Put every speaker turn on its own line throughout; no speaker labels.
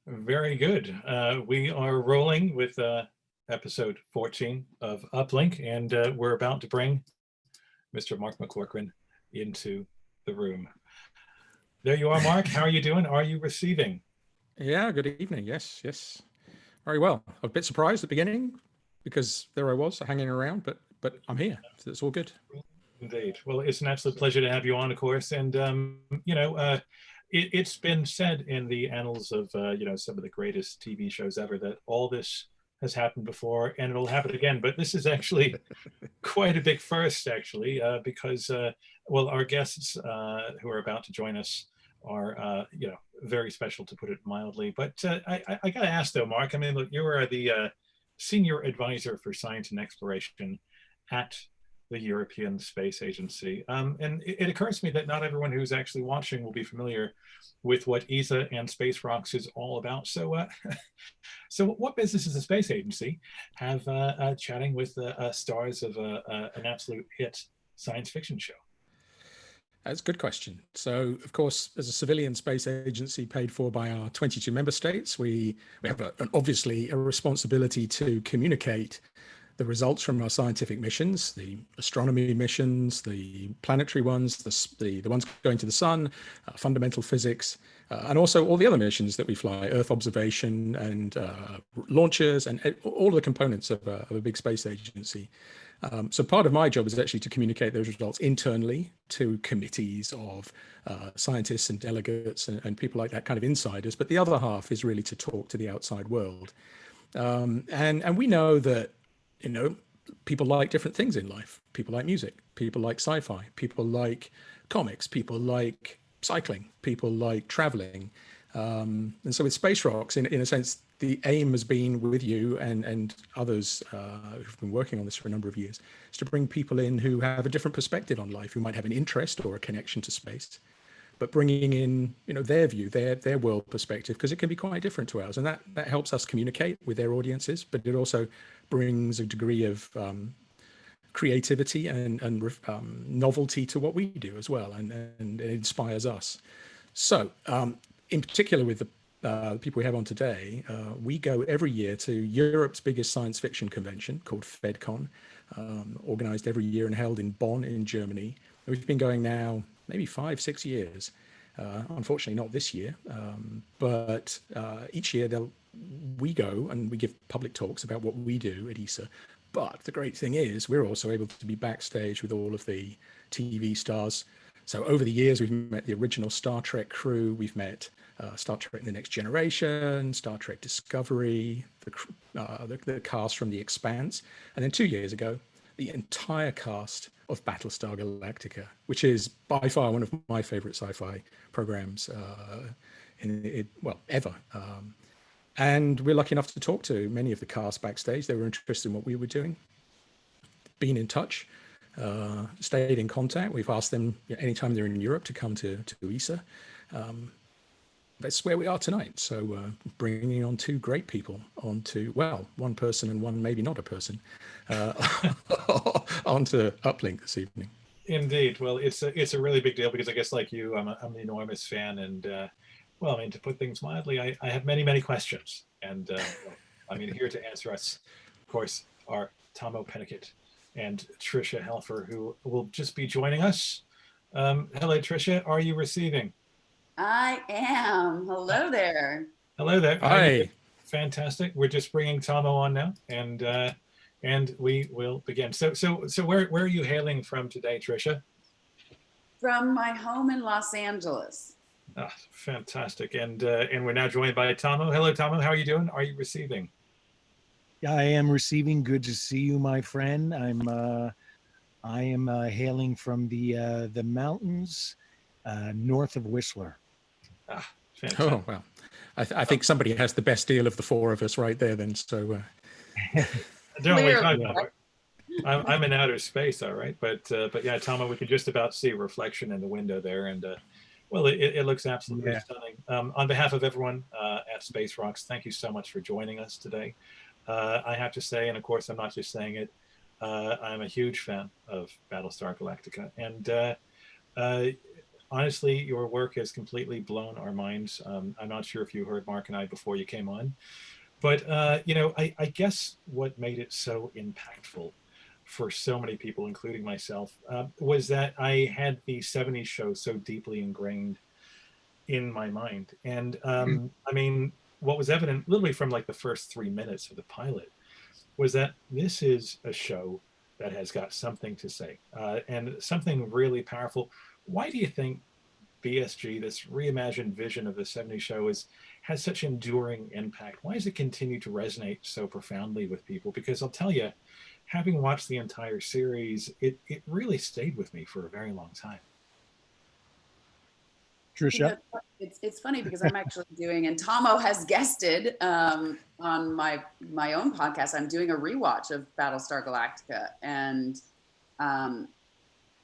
Very good. We are rolling with episode 14 of Uplink, and we're about to bring Mr. Mark McClurkin into the room. There you are, Mark. How are you doing? Are you receiving?
Yeah, good evening. Yes. Very well. A bit surprised at the beginning because there I was hanging around, but I'm here. So it's all good.
Indeed. Well, it's an absolute pleasure to have you on, of course. And, it's been said in the annals of, some of the greatest TV shows ever that all this has happened before and it'll happen again. But this is actually quite a big first, actually, because, our guests who are about to join us are, very special, to put it mildly. But I got to ask, though, Mark, I mean, look, you are the senior advisor for science and exploration at the European Space Agency. And it occurs to me that not everyone who's actually watching will be familiar with what ESA and Space Rocks is all about. So, so what business does the Space Agency have chatting with the stars of an absolute hit science fiction show?
That's a good question. So, of course, as a civilian space agency paid for by our 22 member states, we have obviously a responsibility to communicate the results from our scientific missions, the astronomy missions, the planetary ones, the ones going to the sun, fundamental physics, and also all the other missions that we fly, Earth observation and launchers, and all the components of a big space agency. So part of my job is actually to communicate those results internally to committees of scientists and delegates and people like that, kind of insiders. But the other half is really to talk to the outside world. And we know that, people like different things in life. People like music, people like sci-fi, people like comics, people like cycling, people like traveling. And so with Space Rocks, in a sense, the aim has been with you and others who've been working on this for a number of years, is to bring people in who have a different perspective on life, who might have an interest or a connection to space, but bringing in, their view, their world perspective, because it can be quite different to ours. And that helps us communicate with their audiences, but it also brings a degree of creativity and novelty to what we do as well, and it inspires us. So in particular with the people we have on today, we go every year to Europe's biggest science fiction convention called FedCon, organized every year and held in Bonn in Germany. We've been going now maybe 5-6 years. Unfortunately, not this year, but each year we go and we give public talks about what we do at ESA. But the great thing is we're also able to be backstage with all of the TV stars. So over the years, we've met the original Star Trek crew. We've met Star Trek The Next Generation, Star Trek Discovery, the cast from The Expanse. And then 2 years ago, the entire cast of Battlestar Galactica, which is by far one of my favorite sci-fi programs ever. And we're lucky enough to talk to many of the cast backstage. They were interested in what we were doing, been in touch, stayed in contact. We've asked them anytime they're in Europe to come to ESA. That's where we are tonight. So bringing on two great people one person and one maybe not a person, onto Uplink this evening.
Indeed. Well, it's a really big deal because I guess, like you, I'm an enormous fan, and to put things mildly, I have many questions, and here to answer us, of course, are Tahmoh Penikett and Tricia Helfer, who will just be joining us. Hello, Tricia. Are you receiving?
I am. Hello there.
Hello there.
Hi.
Fantastic. We're just bringing Tahmoh on now, and we will begin. So where are you hailing from today, Tricia?
From my home in Los Angeles.
Ah, fantastic. And we're now joined by Tahmoh. Hello, Tahmoh. How are you doing? Are you receiving?
I am receiving. Good to see you, my friend. I am hailing from the mountains north of Whistler.
Ah, fantastic.
Oh, well, I think somebody has the best deal of the four of us right there then. So
don't we talk about it? I'm in outer space, all right. But yeah, Tahmoh, we can just about see a reflection in the window there, and it looks absolutely stunning. On behalf of everyone at Space Rocks, thank you so much for joining us today. I have to say, and of course I'm not just saying it, I'm a huge fan of Battlestar Galactica, and honestly, your work has completely blown our minds. I'm not sure if you heard Mark and I before you came on, but I guess what made it so impactful for so many people, including myself, was that I had the '70s show so deeply ingrained in my mind. And I mean, what was evident literally from like the first 3 minutes of the pilot was that this is a show that has got something to say, and something really powerful. Why do you think BSG, this reimagined vision of the '70s show, has such enduring impact? Why does it continue to resonate so profoundly with people? Because I'll tell you, having watched the entire series, it really stayed with me for a very long time.
Tricia?
It's funny because I'm actually doing, and Tahmoh has guested on my own podcast. I'm doing a rewatch of Battlestar Galactica, and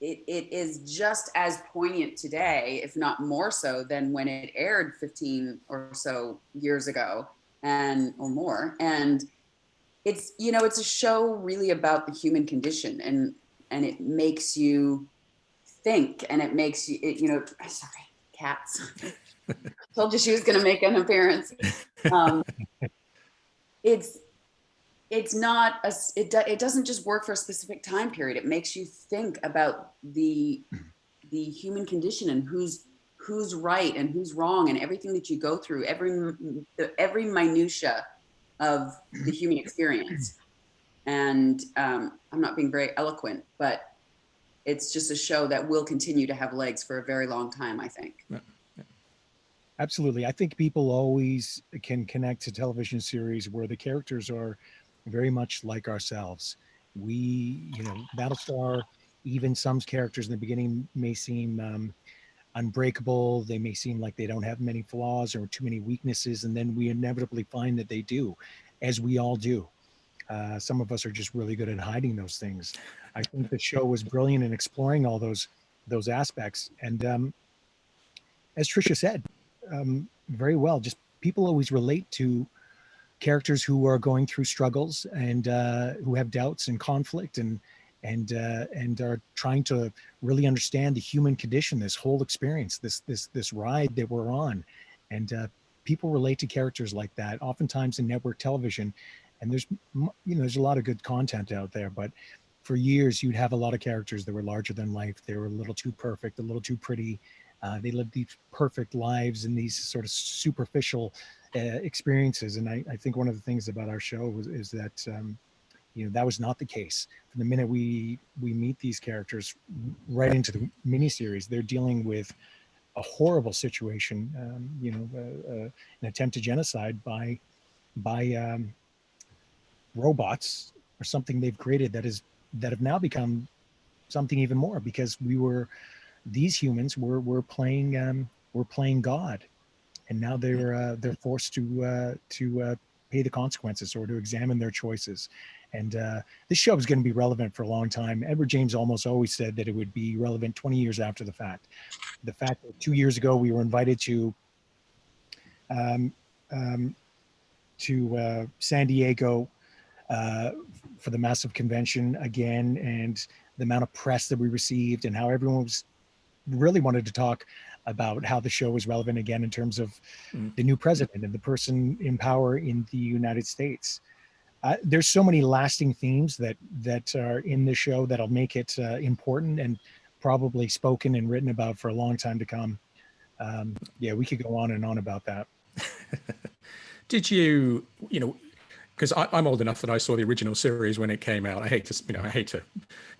it is just as poignant today, if not more so, than when it aired 15 or so years ago, or more. And it's it's a show really about the human condition, and it makes you think, and it makes you sorry, cats. Told you she was going to make an appearance. It's not it doesn't just work for a specific time period. It makes you think about the human condition and who's right and who's wrong, and everything that you go through, every minutia of the human experience. And I'm not being very eloquent, but it's just a show that will continue to have legs for a very long time, I think.
Absolutely. I think people always can connect to television series where the characters are very much like ourselves. Battlestar, even some characters in the beginning may seem unbreakable. They may seem like they don't have many flaws or too many weaknesses. And then we inevitably find that they do, as we all do. Some of us are just really good at hiding those things. I think the show was brilliant in exploring all those aspects. And as Tricia said, very well, just people always relate to characters who are going through struggles and who have doubts and conflict and are trying to really understand the human condition, this whole experience, this ride that we're on. And people relate to characters like that oftentimes in network television. And there's a lot of good content out there, but for years you'd have a lot of characters that were larger than life. They were a little too perfect, a little too pretty. They lived these perfect lives in these sort of superficial experiences. And I think one of the things about our show is that that was not the case. From the minute we meet these characters right into the miniseries, they're dealing with a horrible situation, an attempted genocide by robots, or something they've created that have now become something even more, because these humans were playing God, and now they're forced to pay the consequences or to examine their choices. And this show is going to be relevant for a long time. Edward James almost always said that it would be relevant 20 years after the fact. The fact that 2 years ago we were invited to San Diego for the massive convention again, and the amount of press that we received, and how everyone really wanted to talk about how the show was relevant again in terms of the new president and the person in power in the United States. There's so many lasting themes that are in the show that'll make it important and probably spoken and written about for a long time to come. We could go on and on about that.
Did you, because I'm old enough that I saw the original series when it came out. I hate to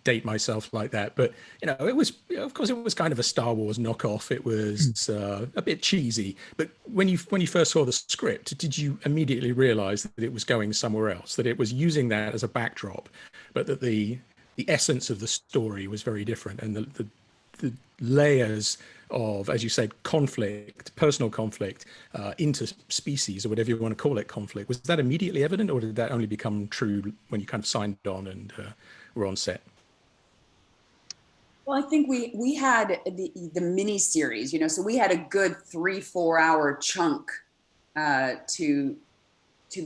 date myself like that, but it was, of course, it was kind of a Star Wars knockoff. It was a bit cheesy. But when you first saw the script, did you immediately realize that it was going somewhere else, that it was using that as a backdrop, but that the essence of the story was very different, and the layers of, as you said, conflict, personal conflict, interspecies, or whatever you want to call it, conflict, was that immediately evident, or did that only become true when you kind of signed on and were on set?
Well, I think we had the mini series, so we had a good 3-4 hour chunk to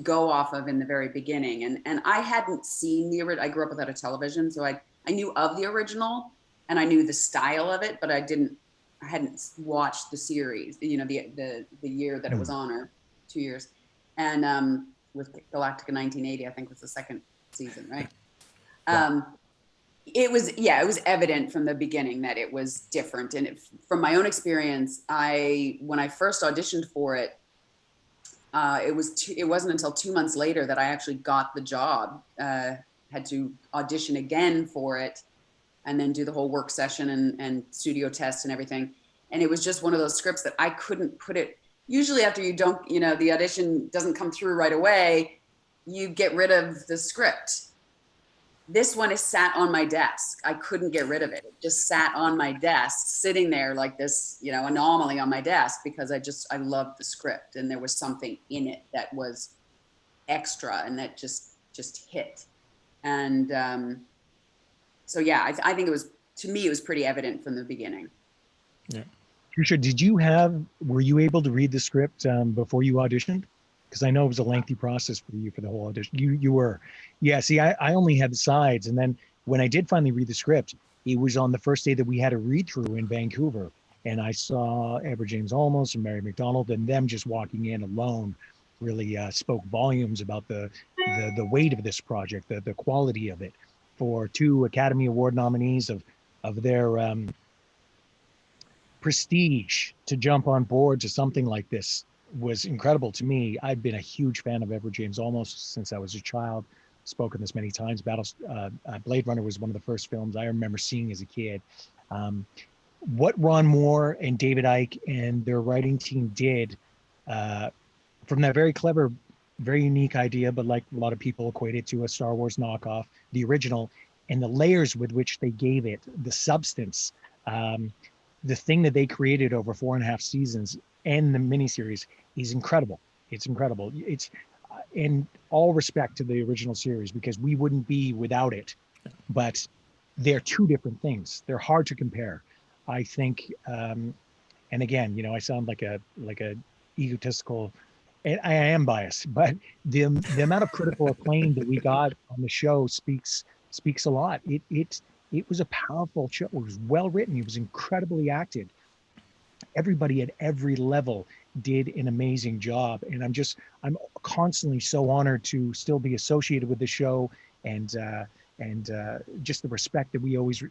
go off of in the very beginning, and I hadn't seen the original. I grew up without a television, so I knew of the original and I knew the style of it, but I didn't watched the series, you know, the year that it was on, or 2 years. And with Galactica 1980, I think was the second season, right? It was evident from the beginning that it was different. And from my own experience, when I first auditioned for it, it wasn't until 2 months later that I actually got the job. Had to audition again for it, and then do the whole work session and studio test and everything. And it was just one of those scripts that I couldn't put it. Usually after the audition doesn't come through right away, you get rid of the script. This one is sat on my desk. I couldn't get rid of it. It just sat on my desk, sitting there like this, anomaly on my desk, because I loved the script, and there was something in it that was extra and that just hit. And so yeah, I think to me it was pretty evident from the beginning.
Yeah.
Tricia, were you able to read the script before you auditioned? Because I know it was a lengthy process for you for the whole audition. You were. Yeah, see, I only had the sides. And then when I did finally read the script, it was on the first day that we had a read through in Vancouver. And I saw Edward James Olmos and Mary McDonald, and them just walking in alone really spoke volumes about the weight of this project, the quality of it, for 2 Academy Award nominees of their prestige to jump on board to something like this was incredible to me. I've been a huge fan of Edward James Olmos since I was a child. Spoken this many times. Blade Runner was one of the first films I remember seeing as a kid. What Ron Moore and David Icke and their writing team did from that very clever, very unique idea, but like a lot of people equate it to a Star Wars knockoff, the original, and the layers with which they gave it, the substance, the thing that they created over 4.5 seasons and the miniseries is incredible. It's incredible. It's in all respect to the original series, because we wouldn't be without it, but they're 2 different things. They're hard to compare, I think. And again, I sound like a egotistical, and I am biased, but the amount of critical acclaim that we got on the show speaks a lot. It was a powerful show. It was well written. It was incredibly acted. Everybody at every level did an amazing job. And I'm constantly so honored to still be associated with the show, and just the respect that we always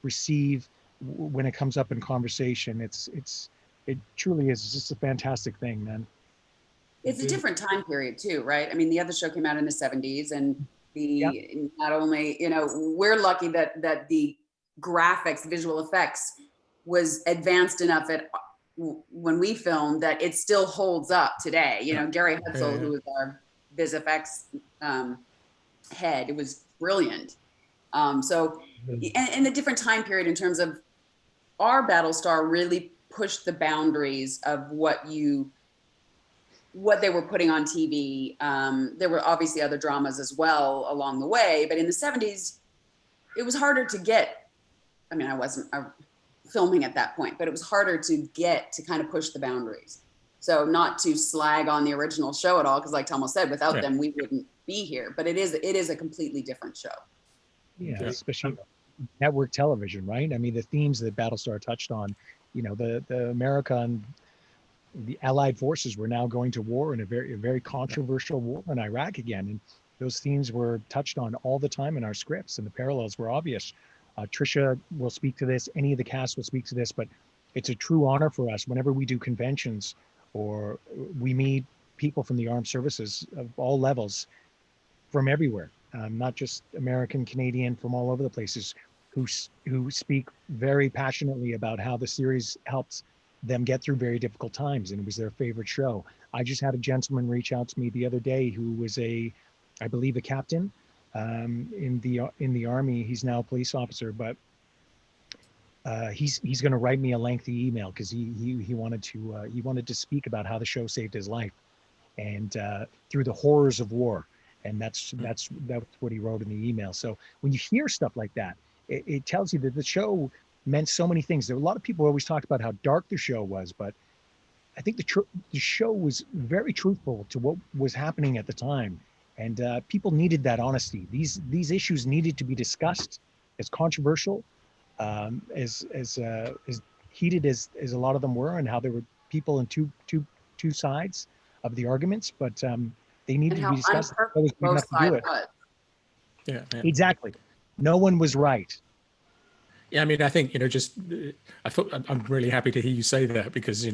receive when it comes up in conversation. It truly is just a fantastic thing, man.
It's a different time period too, right? I mean, the other show came out in the 70s, and not only, we're lucky that the graphics, visual effects was advanced enough when we filmed that it still holds up today. Gary Hutzel, who was our Viz FX head, it was brilliant. So, and the different time period in terms of our Battlestar really pushed the boundaries of what they were putting on TV. There were obviously other dramas as well along the way, but in the 70s, it was harder to get. I mean, I wasn't filming at that point, but it was harder to get to kind of push the boundaries. So not to slag on the original show at all, because like Tahmoh said, without them, we wouldn't be here. But it is a completely different show.
Yeah, especially network television, right? I mean, the themes that Battlestar touched on, the America and the Allied forces were now going to war, in a very controversial war in Iraq again. And those themes were touched on all the time in our scripts, and the parallels were obvious. Tricia will speak to this. Any of the cast will speak to this, but it's a true honor for us whenever we do conventions or we meet people from the armed services of all levels from everywhere, not just American, Canadian, from all over the places, who speak very passionately about how the series helped them get through very difficult times, and it was their favorite show. I just had a gentleman reach out to me the other day who was I believe a captain in the Army. He's now a police officer, but he's going to write me a lengthy email because he wanted to speak about how the show saved his life, and through the horrors of war. And that's what he wrote in the email. So when you hear stuff like that, it tells you that the show meant so many things. There were a lot of people who always talked about how dark the show was, but I think the show was very truthful to what was happening at the time, and people needed that honesty. These issues needed to be discussed, as controversial, as heated as a lot of them were, and how there were people in two sides of the arguments, but they needed
And
to
how
be discussed. It was
unperfect
big
both
enough to do
sides
it.
was.
Yeah, yeah.
Exactly. No one was right.
Yeah, I mean, I think, just I'm really happy to hear you say that, because,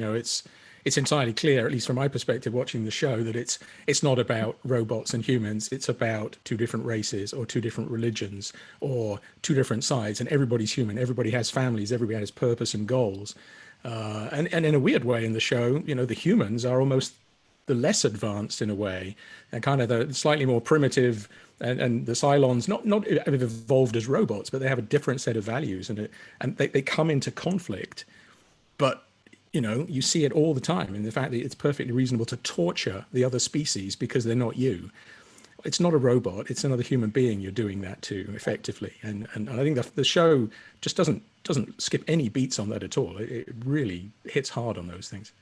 it's entirely clear, at least from my perspective, watching the show, that it's not about robots and humans. It's about two different races or two different religions or two different sides, and everybody's human. Everybody has families. Everybody has purpose and goals. And in a weird way in the show, the humans are almost the less advanced in a way, and kind of the slightly more primitive, and the Cylons not have evolved as robots, but they have a different set of values, and they come into conflict. But you see it all the time in the fact that it's perfectly reasonable to torture the other species because they're not you. It's not a robot; it's another human being you're doing that to effectively. And I think the show just doesn't skip any beats on that at all. It really hits hard on those things.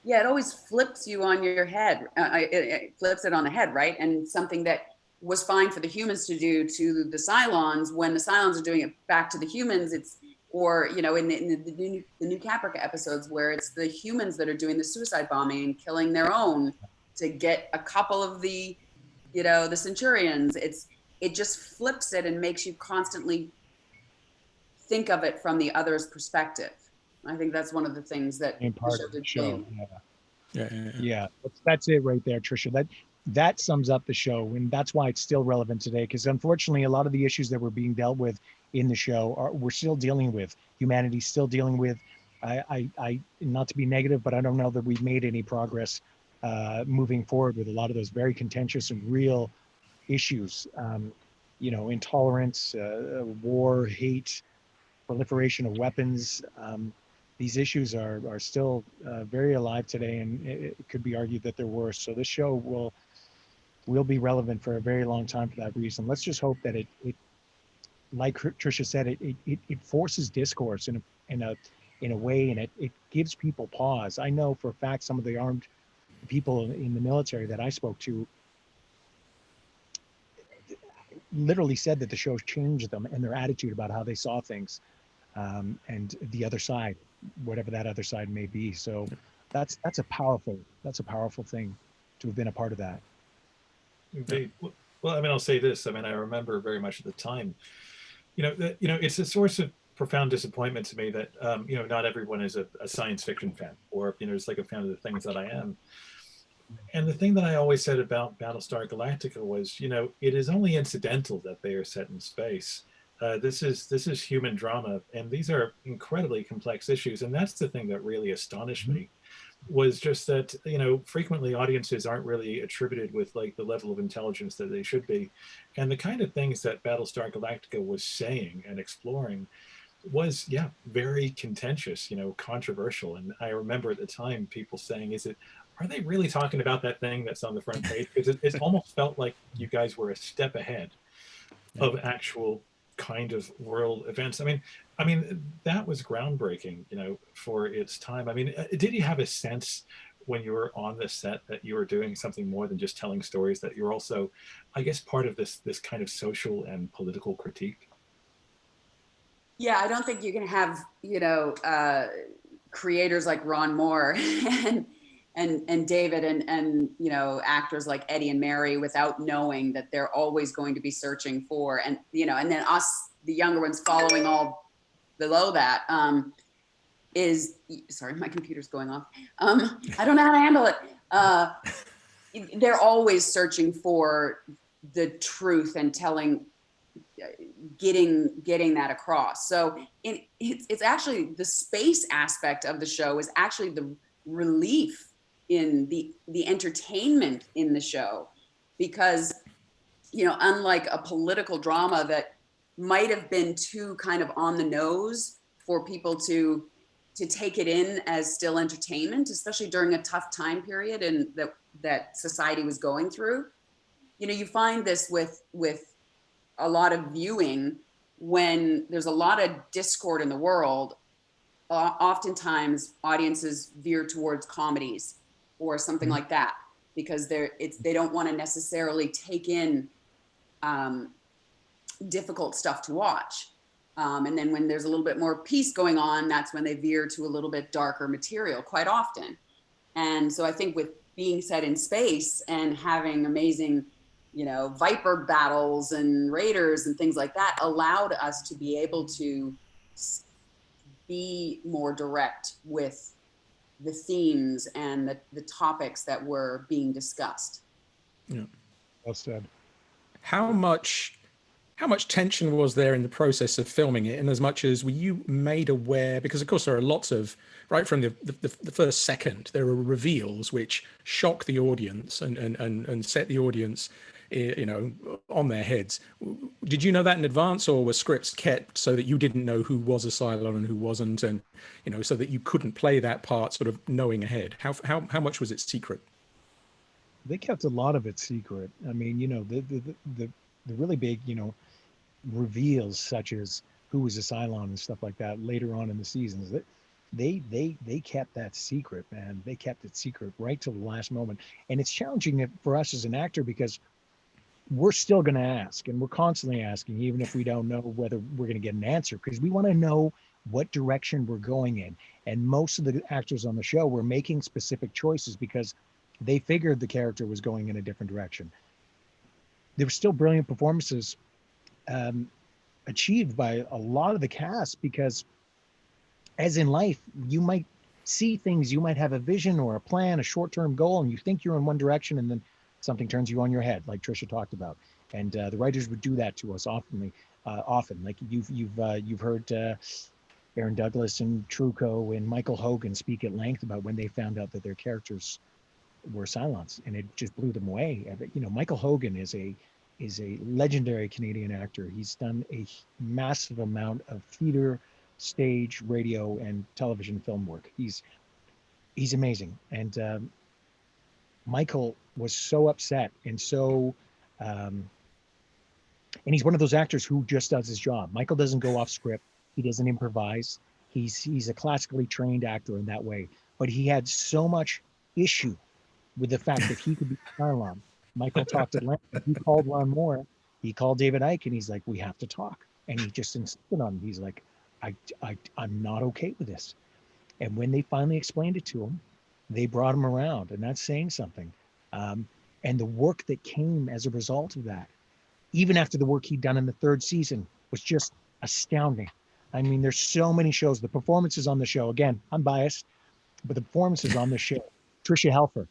Yeah, it always flips you on your head. It flips it on the head, right? And something that was fine for the humans to do to the Cylons, when the Cylons are doing it back to the humans, in the new Caprica episodes, where it's the humans that are doing the suicide bombing and killing their own to get a couple of the Centurions. It just flips it and makes you constantly think of it from the other's perspective. I think that's one of the things that
In
the
part
show
of the
did
show.
brilliantly.
Yeah. That's it right there, Tricia. That sums up the show, and that's why it's still relevant today. Because unfortunately, a lot of the issues that were being dealt with in the show we're still dealing with. Humanity's still dealing with. I not to be negative, but I don't know that we've made any progress moving forward with a lot of those very contentious and real issues. Intolerance, war, hate, proliferation of weapons. These issues are still very alive today, and it could be argued that they're worse. So this show will be relevant for a very long time for that reason. Let's just hope that it like Tricia said, it forces discourse in a way, and it gives people pause. I know for a fact some of the armed people in the military that I spoke to literally said that the show changed them and their attitude about how they saw things, and the other side, whatever that other side may be. So that's a powerful thing to have been a part of that.
Indeed. Well, I mean, I'll say this. I mean, I remember very much at the time, it's a source of profound disappointment to me that, not everyone is a science fiction fan, or, it's like a fan of the things that I am. And the thing that I always said about Battlestar Galactica was, it is only incidental that they are set in space. This is human drama, and these are incredibly complex issues. And that's the thing that really astonished me, was just that, frequently audiences aren't really attributed with like the level of intelligence that they should be. And the kind of things that Battlestar Galactica was saying and exploring was, very contentious, controversial. And I remember at the time people saying, are they really talking about that thing that's on the front page? Because it almost felt like you guys were a step ahead of actual kind of world events. I mean, that was groundbreaking, for its time. I mean, did you have a sense when you were on the set that you were doing something more than just telling stories, that you're also, I guess, part of this kind of social and political critique?
Yeah, I don't think you can have, creators like Ron Moore and David and actors like Eddie and Mary without knowing that they're always going to be searching for, and then us, the younger ones, following all below that. Sorry, my computer's going off. I don't know how to handle it. They're always searching for the truth and getting that across. So it's actually the space aspect of the show is actually the relief in the entertainment in the show, because unlike a political drama that might have been too kind of on the nose for people to take it in as still entertainment, especially during a tough time period and that society was going through. You find this with a lot of viewing when there's a lot of discord in the world. Oftentimes audiences veer towards comedies or something like that, because they don't want to necessarily take in difficult stuff to watch. And then when there's a little bit more peace going on, that's when they veer to a little bit darker material quite often. And so I think with being set in space and having amazing, Viper battles and raiders and things like that allowed us to be able to be more direct with the themes and the topics that were being discussed.
Yeah.
Well said.
How much tension was there in the process of filming it? And as much as were you made aware, because of course there are lots of, right from the first second, there are reveals which shock the audience and set the audience, on their heads. Did you know that in advance, or were scripts kept so that you didn't know who was a Cylon and who wasn't, and so that you couldn't play that part sort of knowing ahead? How much was it secret?
They kept a lot of it secret. I mean, the really big, reveals such as who was a Cylon and stuff like that later on in the seasons, that they kept that secret, man. They kept it secret right till the last moment. And it's challenging for us as an actor, because we're still going to ask, and we're constantly asking, even if we don't know whether we're going to get an answer, because we want to know what direction we're going in. And most of the actors on the show were making specific choices because they figured the character was going in a different direction. There were still brilliant performances achieved by a lot of the cast, because as in life, you might see things, you might have a vision or a plan, a short-term goal, and you think you're in one direction, and then something turns you on your head, like Tricia talked about. And the writers would do that to us often. Like you've heard Aaron Douglas and Trucco and Michael Hogan speak at length about when they found out that their characters were Cylons, and it just blew them away. Michael Hogan is a legendary Canadian actor. He's done a massive amount of theater, stage, radio, and television film work. He's amazing. And Michael was so upset and so, and he's one of those actors who just does his job. Michael doesn't go off script. He doesn't improvise. He's a classically trained actor in that way. But he had so much issue with the fact that he could be Cylon. Michael talked at length. He called Ron Moore. He called David Icke, and he's like, "We have to talk." And he just insisted on it. He's like, I'm not okay with this. And when they finally explained it to him, they brought him around, and that's saying something. And the work that came as a result of that, even after the work he'd done in the third season, was just astounding. I mean, there's so many shows. The performances on the show, again, I'm biased, but the performances on the show, Tricia Helfer,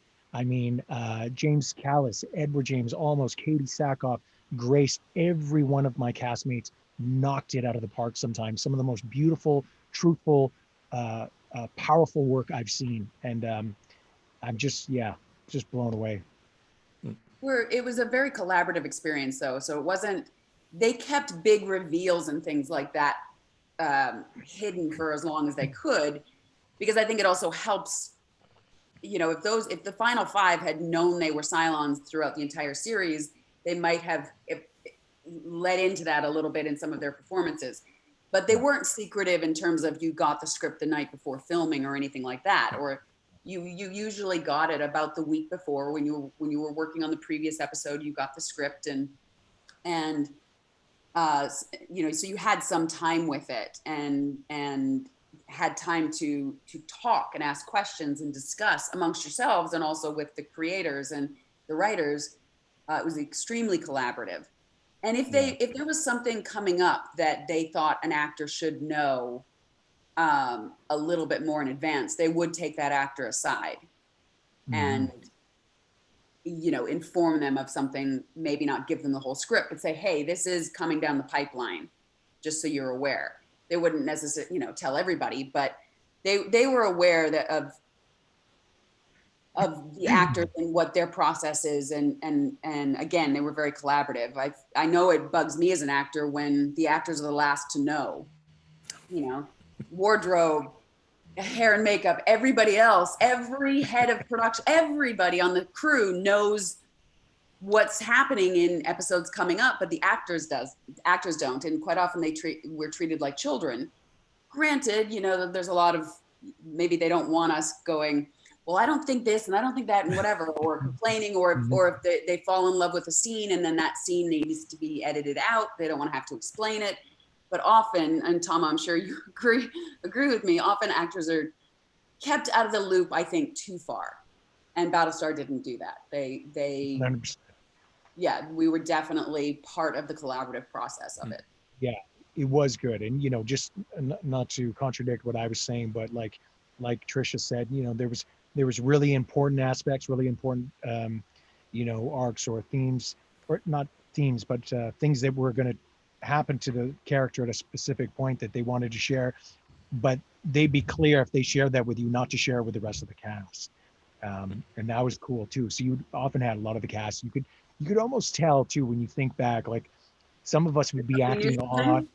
James Callis, Edward James Olmos, Katie Sackhoff, Grace, every one of my castmates knocked it out of the park sometimes. Some of the most beautiful, truthful, powerful work I've seen. And I'm just blown away.
It was a very collaborative experience, though. So it wasn't, they kept big reveals and things like that hidden for as long as they could, because I think it also helps, if the final five had known they were Cylons throughout the entire series, they might have led into that a little bit in some of their performances. But they weren't secretive in terms of you got the script the night before filming or anything like that, or you usually got it about the week before when you were working on the previous episode. You got the script and so you had some time with it and had time to talk and ask questions and discuss amongst yourselves, and also with the creators and the writers. It was extremely collaborative. And if there was something coming up that they thought an actor should know a little bit more in advance, they would take that actor aside and inform them of something, maybe not give them the whole script, but say, hey, this is coming down the pipeline, just so you're aware. They wouldn't necessarily, tell everybody, but they were aware that of the actors and what their process is. And again, they were very collaborative. I know it bugs me as an actor when the actors are the last to know, wardrobe, hair and makeup, everybody else, every head of production, everybody on the crew knows what's happening in episodes coming up, but the actors don't. And quite often we're treated like children. Granted, there's a lot of, maybe they don't want us going, well, I don't think this and I don't think that and whatever, or complaining, or if they fall in love with a scene and then that scene needs to be edited out, they don't want to have to explain it. but often, and Tom, I'm sure you agree with me, often actors are kept out of the loop, I think, too far. And Battlestar didn't do that. They
100%.
Yeah, we were definitely part of the collaborative process of it.
Yeah, it was good. And, you know, just not to contradict what I was saying, but like Tricia said, you know, there was really important aspects, really important, you know, arcs or themes, or not themes, but things that were going to happen to the character at a specific point that they wanted to share. But they'd be clear if they shared that with you, not to share with the rest of the cast. And that was cool too. So you often had a lot of the cast. You could almost tell too when you think back, like some of us would be acting on,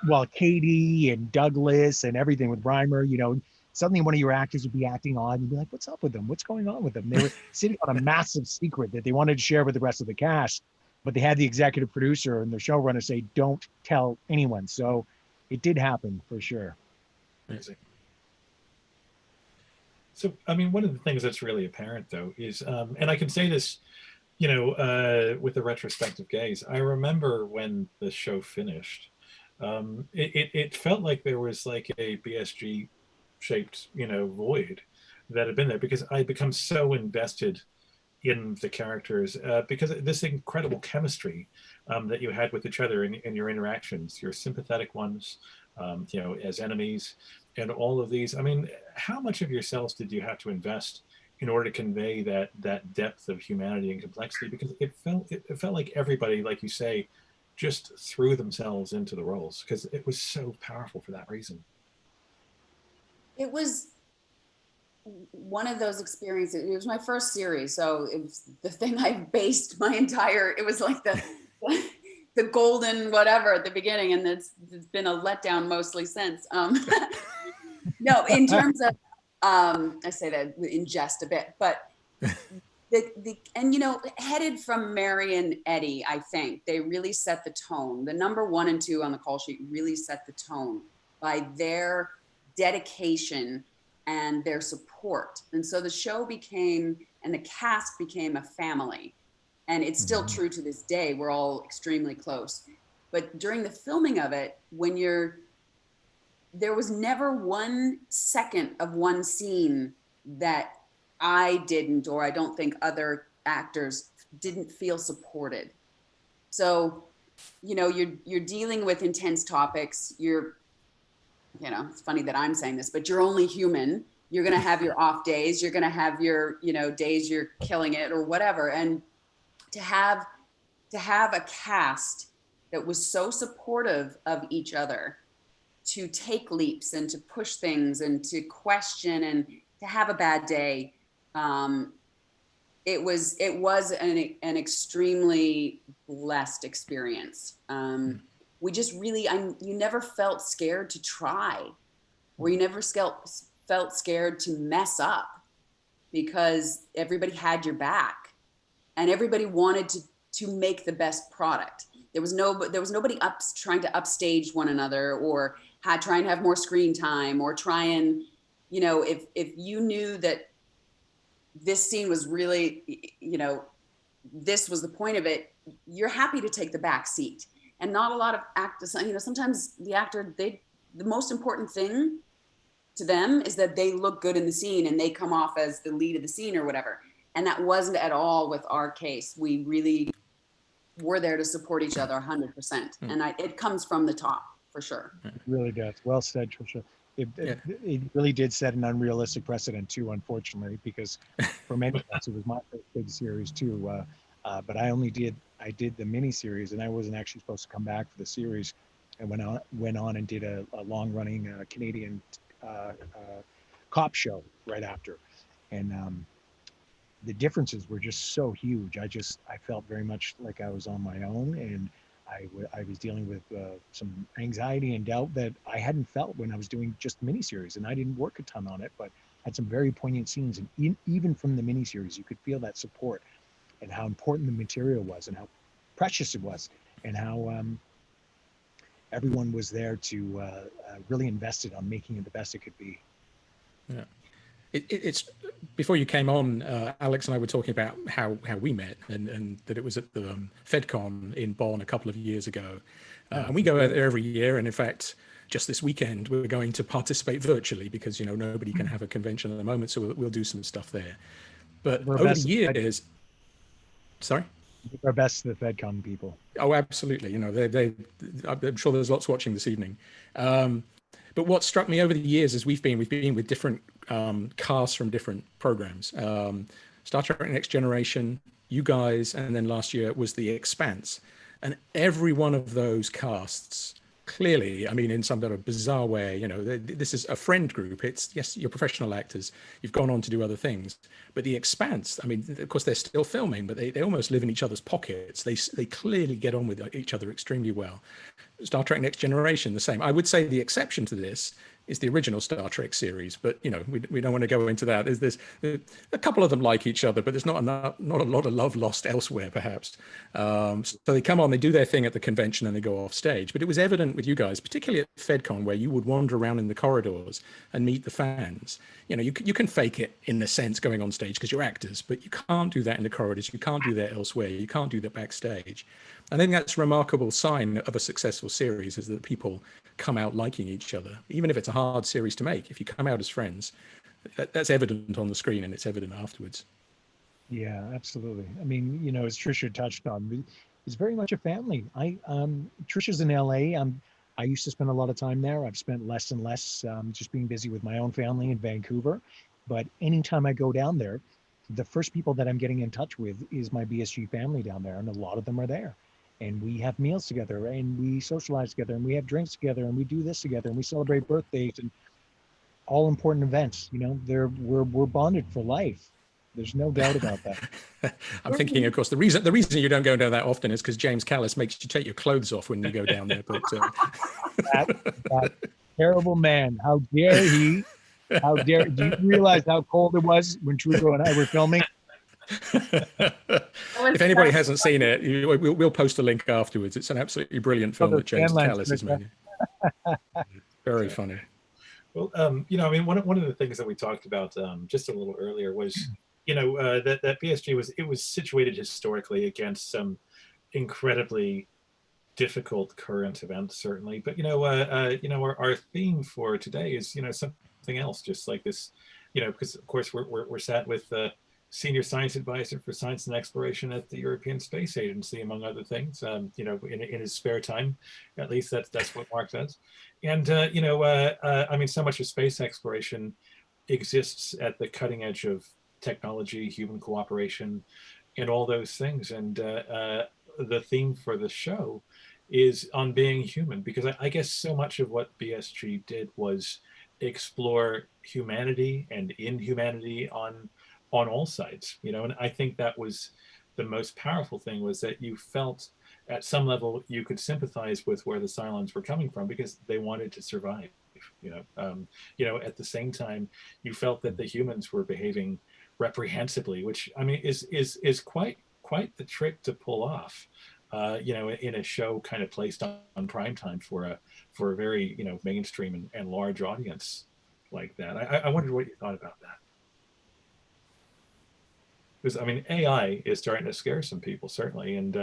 well, Katie and Douglas and everything with Reimer, you know, suddenly one of your actors would be acting on, you'd be like, what's up with them? What's going on with them? They were sitting on a massive secret that they wanted to share with the rest of the cast, but they had the executive producer and the showrunner say, don't tell anyone. So it did happen for sure.
Amazing. So, I mean, one of the things that's really apparent, though, is, and I can say this, you know, with a retrospective gaze, I remember when the show finished, it felt like there was like a BSG shaped, you know, void that had been there because I'd become so invested in the characters because this incredible chemistry that you had with each other in your interactions, your sympathetic ones, you know, as enemies, and all of these. I mean, how much of yourselves did you have to invest in order to convey that depth of humanity and complexity? Because it felt like everybody, like you say, just threw themselves into the roles because it was so powerful for that reason.
It was one of those experiences. It was my first series, so it was the thing I based my entire, it was like the golden whatever at the beginning, and it's been a letdown mostly since. No, in terms of I say that in jest a bit, but and you know, headed from Mary and Eddie, I think they really set the tone. The number 1 and 2 on the call sheet really set the tone by their dedication and their support. And so the show became, and the cast became, a family. And it's still true to this day. We're all extremely close. But during the filming of it, there was never 1 second of one scene that I didn't, or I don't think other actors didn't feel supported. So, you know, you're dealing with intense topics. You know, it's funny that I'm saying this, but you're only human. You're going to have your off days. You're going to have your, you know, days you're killing it or whatever. And to have a cast that was so supportive of each other, to take leaps and to push things and to question and to have a bad day. It was an extremely blessed experience. We just really, you never felt scared to try, or you never felt scared to mess up, because everybody had your back and everybody wanted to make the best product. There was nobody trying to upstage one another, or trying to have more screen time, or try and, you know, if you knew that this scene was really, you know, this was the point of it, you're happy to take the back seat. And not a lot of actors, you know, sometimes the actor, the most important thing to them is that they look good in the scene and they come off as the lead of the scene or whatever. And that wasn't at all with our case. We really were there to support each other 100%. And it comes from the top, for sure.
It really does. Well said, Tricia. It really did set an unrealistic precedent too, unfortunately, because for many of us, it was my first big series too. But I did the mini series, and I wasn't actually supposed to come back for the series. And went on and did a long running Canadian cop show right after. And the differences were just so huge. I felt very much like I was on my own, and I was dealing with some anxiety and doubt that I hadn't felt when I was doing just the miniseries. And I didn't work a ton on it, but had some very poignant scenes. And even from the miniseries, you could feel that support and how important the material was and how precious it was, and how everyone was there to really invested on making it the best it could be.
Yeah. it's before you came on, Alex and I were talking about how we met, and that it was at the FedCon in Bonn a couple of years ago. And we go out there every year, and in fact, just this weekend we're going to participate virtually because nobody can have a convention at the moment, so we'll do some stuff there. But over the years, sorry.
Our best to the FedCon people.
Oh, absolutely. I'm sure there's lots watching this evening. But what struck me over the years is we've been with different casts from different programs. Star Trek Next Generation, you guys, and then last year was The Expanse. And every one of those casts, clearly, I mean, in some sort of bizarre way, this is a friend group. It's, yes, you're professional actors. You've gone on to do other things. But The Expanse, I mean, of course, they're still filming, but they almost live in each other's pockets. They clearly get on with each other extremely well. Star Trek Next Generation, the same. I would say the exception to this is the original Star Trek series, but we don't want to go into that. There's a couple of them like each other, but there's not a lot of love lost elsewhere, perhaps. So they come on, they do their thing at the convention, and they go off stage. But it was evident with you guys, particularly at FedCon, where you would wander around in the corridors and meet the fans. You can fake it in a sense going on stage because you're actors, but you can't do that in the corridors. You can't do that elsewhere. You can't do that backstage. I think that's a remarkable sign of a successful series, is that people come out liking each other, even if it's a hard series to make. If you come out as friends, that's evident on the screen, and it's evident afterwards.
Yeah, absolutely. I mean, as Tricia touched on, it's very much a family. Tricia's in LA. I used to spend a lot of time there. I've spent less and less, just being busy with my own family in Vancouver. But anytime I go down there, the first people that I'm getting in touch with is my BSG family down there, and a lot of them are there. And we have meals together, and we socialize together, and we have drinks together, and we do this together, and we celebrate birthdays and all important events. We're bonded for life. There's no doubt about that.
I'm thinking, of course, the reason you don't go down that often is because James Callis makes you take your clothes off when you go down there. But
that terrible man! How dare he? How dare? Do you realize how cold it was when Trudeau and I were filming?
If anybody hasn't seen it, we'll post a link afterwards. It's an absolutely brilliant film that James Callis has made. Very funny.
Well, I mean, one of the things that we talked about just a little earlier was, that BSG was situated historically against some incredibly difficult current events, certainly. But our theme for today is something else, just like this, because of course we're sat with Senior Science Advisor for Science and Exploration at the European Space Agency, among other things. In his spare time, at least that's what Mark does. And I mean, so much of space exploration exists at the cutting edge of technology, human cooperation, and all those things. And the theme for the show is on being human, because I guess so much of what BSG did was explore humanity and inhumanity on all sides, and I think that was the most powerful thing, was that you felt at some level you could sympathize with where the Cylons were coming from, because they wanted to survive. At the same time, you felt that the humans were behaving reprehensibly, which I mean is quite the trick to pull off. In a show kind of placed on prime time for a very mainstream and large audience like that. I wondered what you thought about that. Because I mean, AI is starting to scare some people, certainly, and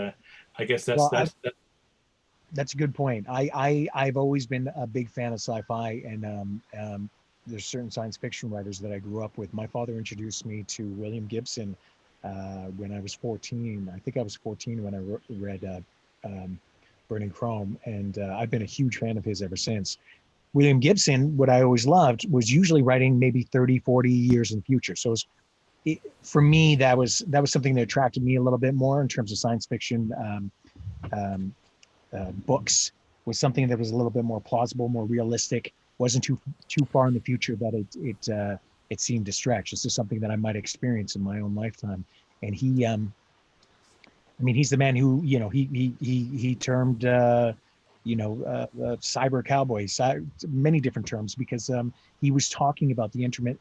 I guess that's
a good point. I've always been a big fan of sci-fi, and there's certain science fiction writers that I grew up with. My father introduced me to William Gibson when I was 14. I think I was 14 when I read Burning Chrome, and I've been a huge fan of his ever since. William Gibson, what I always loved, was usually writing maybe 30, 40 years in the future. So for me, that was something that attracted me a little bit more in terms of science fiction books. Was something that was a little bit more plausible, more realistic. Wasn't too far in the future that it seemed to stretch. This is something that I might experience in my own lifetime. And he, I mean, he's the man who he termed cyber cowboy, many different terms, because he was talking about the internet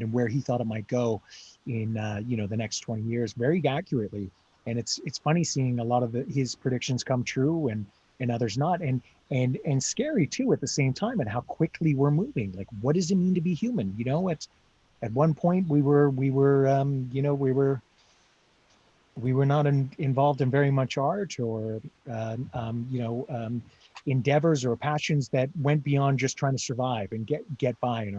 and where he thought it might go in the next 20 years very accurately. And it's funny seeing a lot of his predictions come true and others not, and scary too at the same time, and how quickly we're moving. Like, what does it mean to be human? At one point, we were not involved in very much art or endeavors or passions that went beyond just trying to survive and get by. And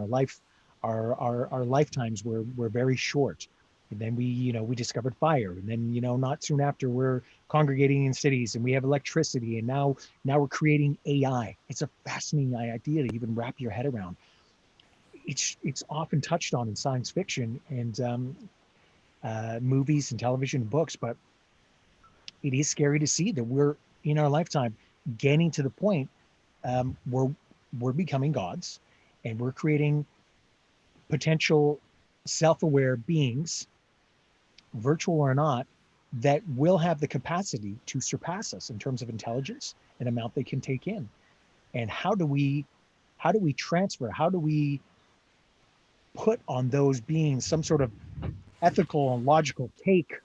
our lifetimes were very short. And then we discovered fire, and then not soon after we're congregating in cities, and we have electricity, and now we're creating AI. It's a fascinating idea to even wrap your head around. It's often touched on in science fiction and movies and television and books, but it is scary to see that we're in our lifetime getting to the point where we're becoming gods, and we're creating potential self-aware beings, virtual or not, that will have the capacity to surpass us in terms of intelligence and amount they can take in. And how do we transfer, how do we put on those beings some sort of ethical and logical take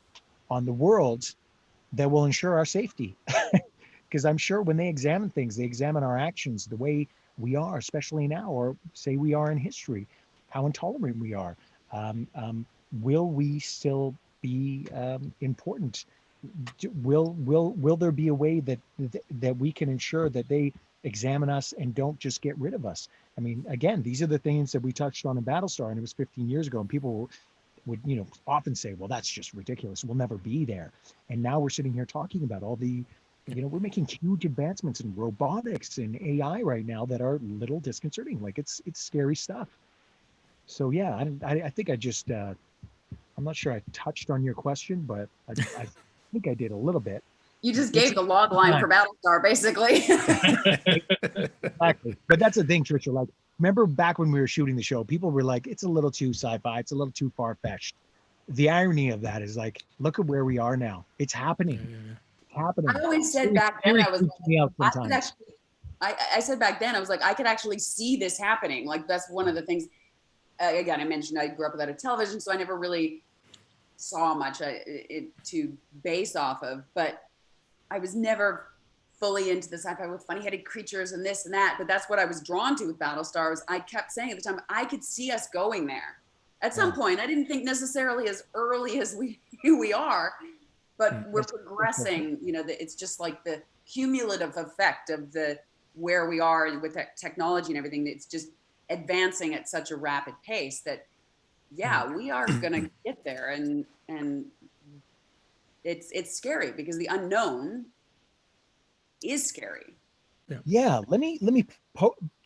on the world that will ensure our safety? Because I'm sure when they examine things, they examine our actions, the way we are, especially now, or say we are in history, how intolerant we are. Will we still be important? Will there be a way that we can ensure that they examine us and don't just get rid of us? I mean, again, these are the things that we touched on in Battlestar, and it was 15 years ago, and people would often say, well, that's just ridiculous, we'll never be there. And now we're sitting here talking about all the we're making huge advancements in robotics and AI right now that are a little disconcerting. Like it's scary stuff. So yeah, I think I just I'm not sure I touched on your question, but I think I did a little bit.
You just gave the log line for Battlestar, basically.
Exactly. But that's the thing, Tricia. Like, remember back when we were shooting the show, people were like, it's a little too sci-fi, it's a little too far-fetched. The irony of that is, like, look at where we are now. It's happening. It's happening.
I always said back then, I was like, I said back then, I was like, I could actually see this happening. Like, that's one of the things. Again, I mentioned I grew up without a television, so I never really saw much to base off of. But I was never fully into the sci-fi with funny-headed creatures and this and that. But that's what I was drawn to with Battlestar. Was I kept saying at the time, I could see us going there at some point. I didn't think necessarily as early as we are, but we're progressing. It's just like the cumulative effect of where we are with technology and everything. It's just advancing at such a rapid pace that we are gonna get there, and it's scary because the unknown is scary.
Let me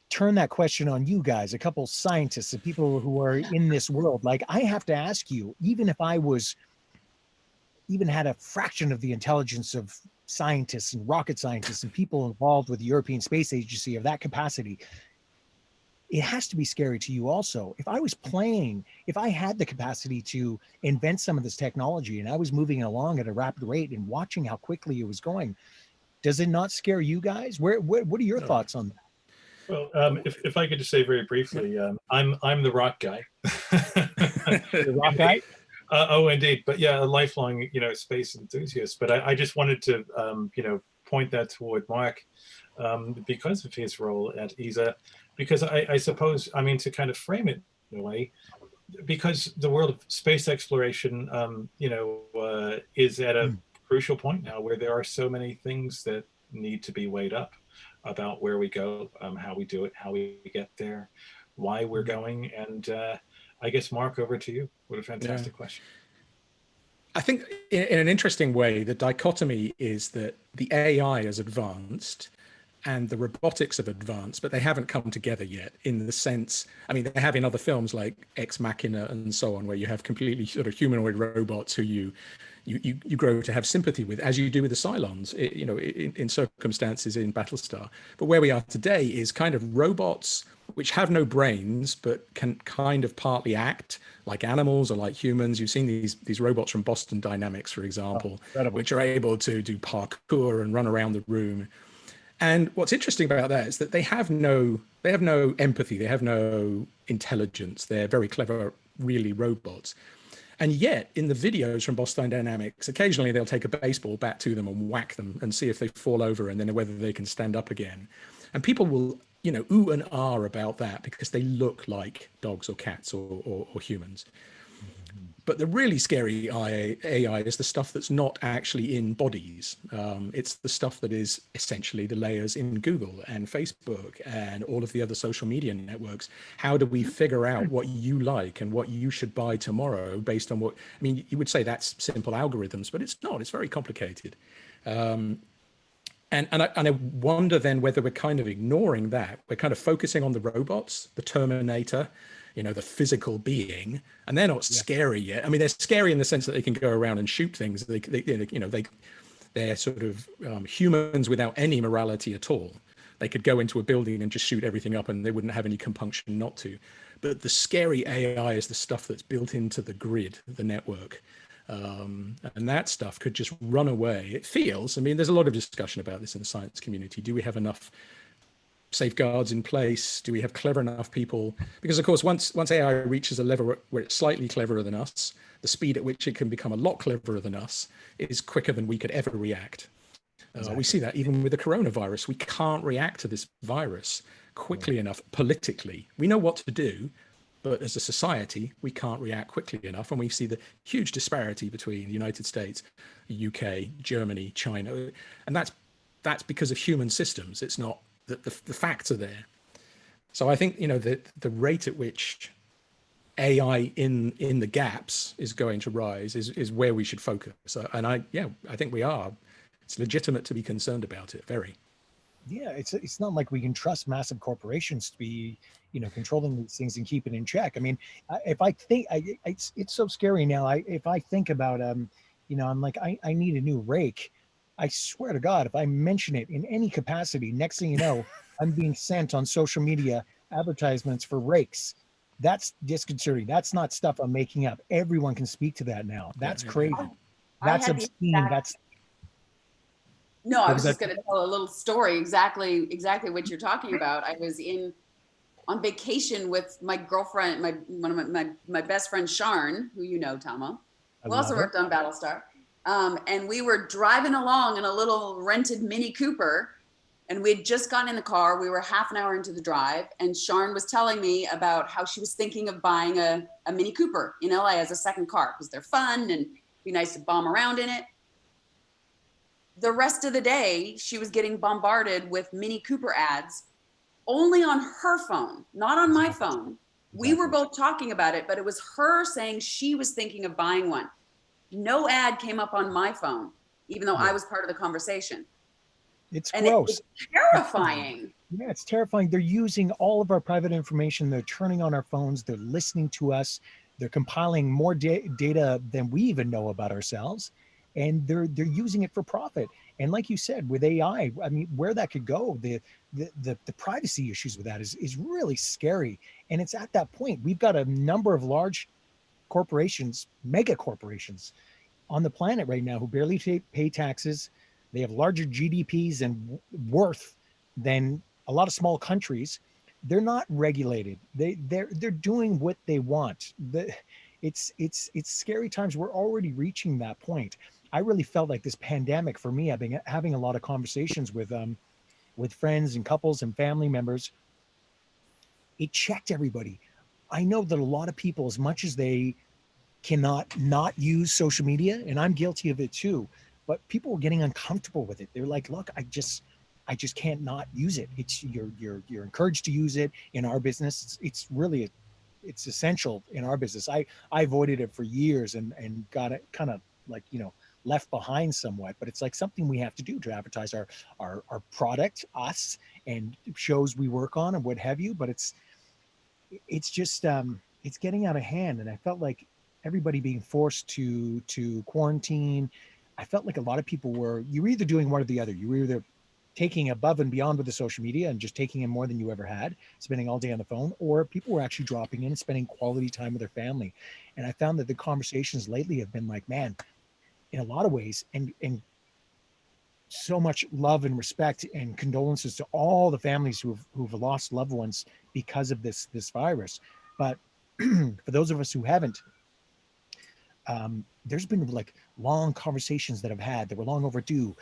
turn that question on you guys, a couple scientists and people who are in this world. Like, I have to ask you, even if I had a fraction of the intelligence of scientists and rocket scientists and people involved with the European Space Agency of that capacity, it has to be scary to you also. If I had the capacity to invent some of this technology and I was moving along at a rapid rate and watching how quickly it was going, does it not scare you guys? What are your thoughts on that?
Well, if I could just say very briefly, I'm the rock guy.
The rock guy?
Oh, indeed. But yeah, a lifelong, space enthusiast. But I just wanted to, point that toward Mark because of his role at ESA. Because I suppose, to kind of frame it in a way, because the world of space exploration, is at a crucial point now where there are so many things that need to be weighed up about where we go, how we do it, how we get there, why we're going. And I guess, Mark, over to you. What a fantastic question.
I think in an interesting way, the dichotomy is that the AI has advanced and the robotics have advanced, but they haven't come together yet in the sense, they have in other films like Ex Machina and so on, where you have completely sort of humanoid robots who you grow to have sympathy with, as you do with the Cylons, in circumstances in Battlestar. But where we are today is kind of robots which have no brains, but can kind of partly act like animals or like humans. You've seen these robots from Boston Dynamics, for example, which are able to do parkour and run around the room. And what's interesting about that is that they have no empathy, they have no intelligence. They're very clever, really, robots. And yet, in the videos from Boston Dynamics, occasionally they'll take a baseball bat to them and whack them and see if they fall over and then whether they can stand up again. And people will ooh and ah about that because they look like dogs or cats or humans. But the really scary AI is the stuff that's not actually in bodies. It's the stuff that is essentially the layers in Google and Facebook and all of the other social media networks. How do we figure out what you like and what you should buy tomorrow based on what, I mean, you would say that's simple algorithms, but it's not, it's very complicated. And I wonder then whether we're kind of ignoring that. We're kind of focusing on the robots, the Terminator, the physical being, and they're not scary yet. I mean, they're scary in the sense that they can go around and shoot things. They're sort of humans without any morality at all. They could go into a building and just shoot everything up and they wouldn't have any compunction not to. But the scary AI is the stuff that's built into the grid, the network. And that stuff could just run away. It feels, I mean, there's a lot of discussion about this in the science community. Do we have enough safeguards in place? Do we have clever enough people? Because of course, once AI reaches a level where it's slightly cleverer than us, the speed at which it can become a lot cleverer than us is quicker than we could ever react. Exactly. We see that even with the coronavirus. We can't react to this virus quickly enough politically. We know what to do, but as a society, we can't react quickly enough. And we see the huge disparity between the United States, the UK, Germany, China. And that's because of human systems. It's not, the facts are there. So I think, the rate at which AI in the gaps is going to rise is where we should focus. And I think we are. It's legitimate to be concerned about it, very.
Yeah, it's not like we can trust massive corporations to be, controlling these things and keep it in check. I mean, if I think it's so scary now. If I think about, I'm like, I need a new rake. I swear to God, if I mention it in any capacity, next thing you know, I'm being sent on social media advertisements for rakes. That's disconcerting. That's not stuff I'm making up. Everyone can speak to that now. That's crazy. That's obscene.
No, I was just going to tell a little story. Exactly what you're talking about. I was on vacation with my girlfriend, one of my best friend, Sharn, who Tahmoh, who also worked on Battlestar. And we were driving along in a little rented Mini Cooper, and we'd just gotten in the car. We were half an hour into the drive, and Sharn was telling me about how she was thinking of buying a Mini Cooper, like as a second car, because they're fun and be nice to bomb around in it. The rest of the day, she was getting bombarded with Mini Cooper ads only on her phone, not on my phone. We were both talking about it, but it was her saying she was thinking of buying one. No ad came up on my phone, even though I was part of the conversation.
It's gross.
It's terrifying.
Yeah, it's terrifying. They're using all of our private information. They're turning on our phones. They're listening to us. They're compiling more data than we even know about ourselves. And they're using it for profit. And like you said, with AI, I mean, where that could go, the privacy issues with that is really scary. And it's at that point, we've got a number of large corporations, mega corporations on the planet right now who barely pay taxes. They have larger GDPs and worth than a lot of small countries. They're not regulated. They're doing what they want. It's scary times. We're already reaching that point. I really felt like this pandemic for me, I've been having a lot of conversations with friends and couples and family members. It checked everybody. I know that a lot of people, as much as they cannot not use social media, and I'm guilty of it too, but people were getting uncomfortable with it. They're like, look, I just can't not use it. It's you're encouraged to use it in our business. It's really it's essential in our business. I avoided it for years and got it kind of like, left behind somewhat, but it's like something we have to do to advertise our product, us, and shows we work on and what have you. But it's just it's getting out of hand. And I felt like everybody being forced to quarantine. I felt like a lot of people you were either doing one or the other. You were either taking above and beyond with the social media and just taking in more than you ever had, spending all day on the phone, or people were actually dropping in and spending quality time with their family. And I found that the conversations lately have been like, man, in a lot of ways, and so much love and respect and condolences to all the families who've lost loved ones because of this virus. But for those of us who haven't, there's been like long conversations that I've had that were long overdue.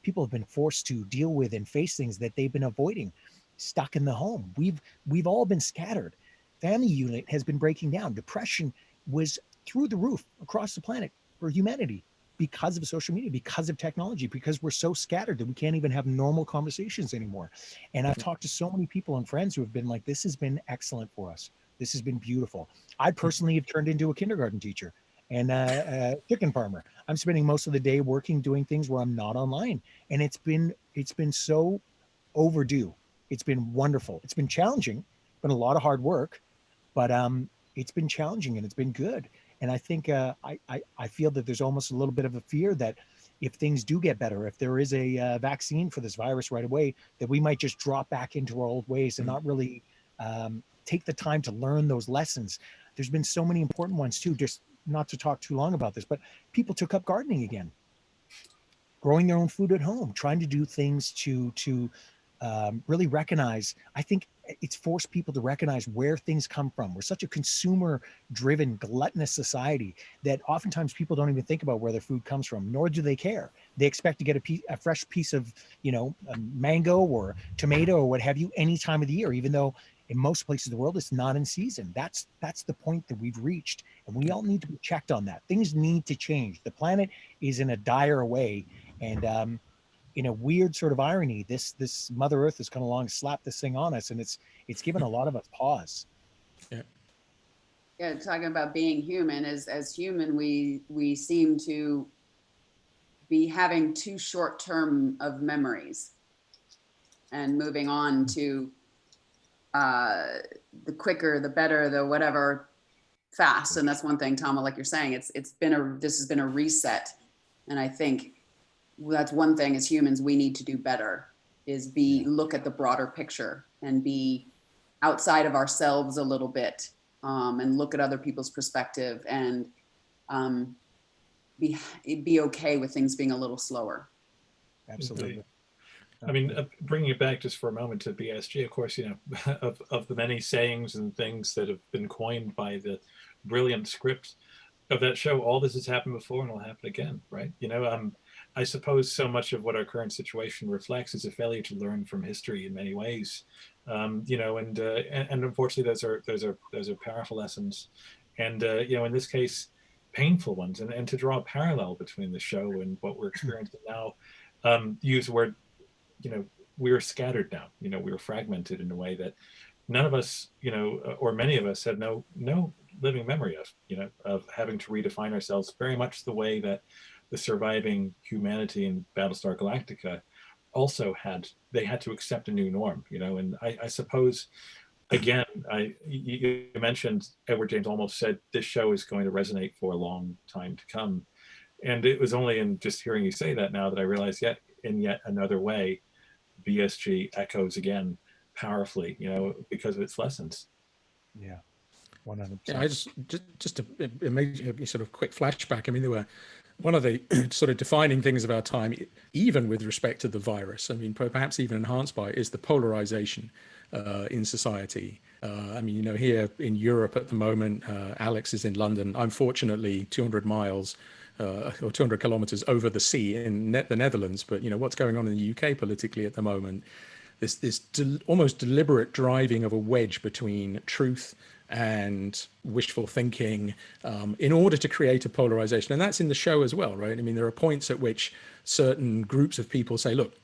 People have been forced to deal with and face things that they've been avoiding. stuck in the home. We've all been scattered. Family unit has been breaking down. Depression was through the roof across the planet for humanity because of social media, because of technology, because we're so scattered that we can't even have normal conversations anymore. And I've talked to so many people and friends who have been like, this has been excellent for us. This has been beautiful. I personally have turned into a kindergarten teacher and a chicken farmer. I'm spending most of the day working, doing things where I'm not online. And it's been so overdue. It's been wonderful. It's been challenging, been a lot of hard work, but it's been challenging and it's been good. And I think I feel that there's almost a little bit of a fear that if things do get better, if there is a vaccine for this virus right away, that we might just drop back into our old ways and not really take the time to learn those lessons. There's been so many important ones too, just not to talk too long about this, but people took up gardening again, growing their own food at home, trying to do things to really recognize. I think it's forced people to recognize where things come from. We're such a consumer driven, gluttonous society that oftentimes people don't even think about where their food comes from, nor do they care. They expect to get a fresh piece of, a mango or tomato or what have you any time of the year, even though in most places of the world it's not in season. That's the point that we've reached, and we all need to be checked on that. Things need to change. The planet is in a dire way, and in a weird sort of irony, this Mother Earth has come along, slapped this thing on us, and it's given a lot of us pause.
Yeah, talking about being human, as human, we seem to be having too short term of memories and moving on to the quicker, the better, the whatever, fast. And that's one thing, Tahmoh, like you're saying, this has been a reset. And I think that's one thing as humans we need to do better, is look at the broader picture and be outside of ourselves a little bit, and look at other people's perspective, and be okay with things being a little slower.
Absolutely.
I mean, bringing it back just for a moment to BSG, of course, of the many sayings and things that have been coined by the brilliant script of that show, all this has happened before and will happen again, right? I suppose so much of what our current situation reflects is a failure to learn from history in many ways, and unfortunately those are powerful lessons, and in this case, painful ones, and to draw a parallel between the show and what we're experiencing now, use the word, we're scattered now, we're fragmented in a way that none of us, or many of us have no living memory of, of having to redefine ourselves very much the way that the surviving humanity in Battlestar Galactica also had to accept a new norm, and I suppose, again, you mentioned Edward James almost said this show is going to resonate for a long time to come. And it was only in just hearing you say that now that I realized in yet another way, BSG echoes again powerfully, because of its lessons.
Yeah, 100%.
Yeah, I just to make a sort of quick flashback. I mean, there were one of the sort of defining things of our time, even with respect to the virus, I mean, perhaps even enhanced by it, is the polarization in society. I mean, here in Europe at the moment, Alex is in London. I'm fortunately 200 miles or 200 kilometers over the sea in the Netherlands. But, what's going on in the UK politically at the moment, this almost deliberate driving of a wedge between truth and wishful thinking in order to create a polarization. And that's in the show as well, right? I mean, there are points at which certain groups of people say, look,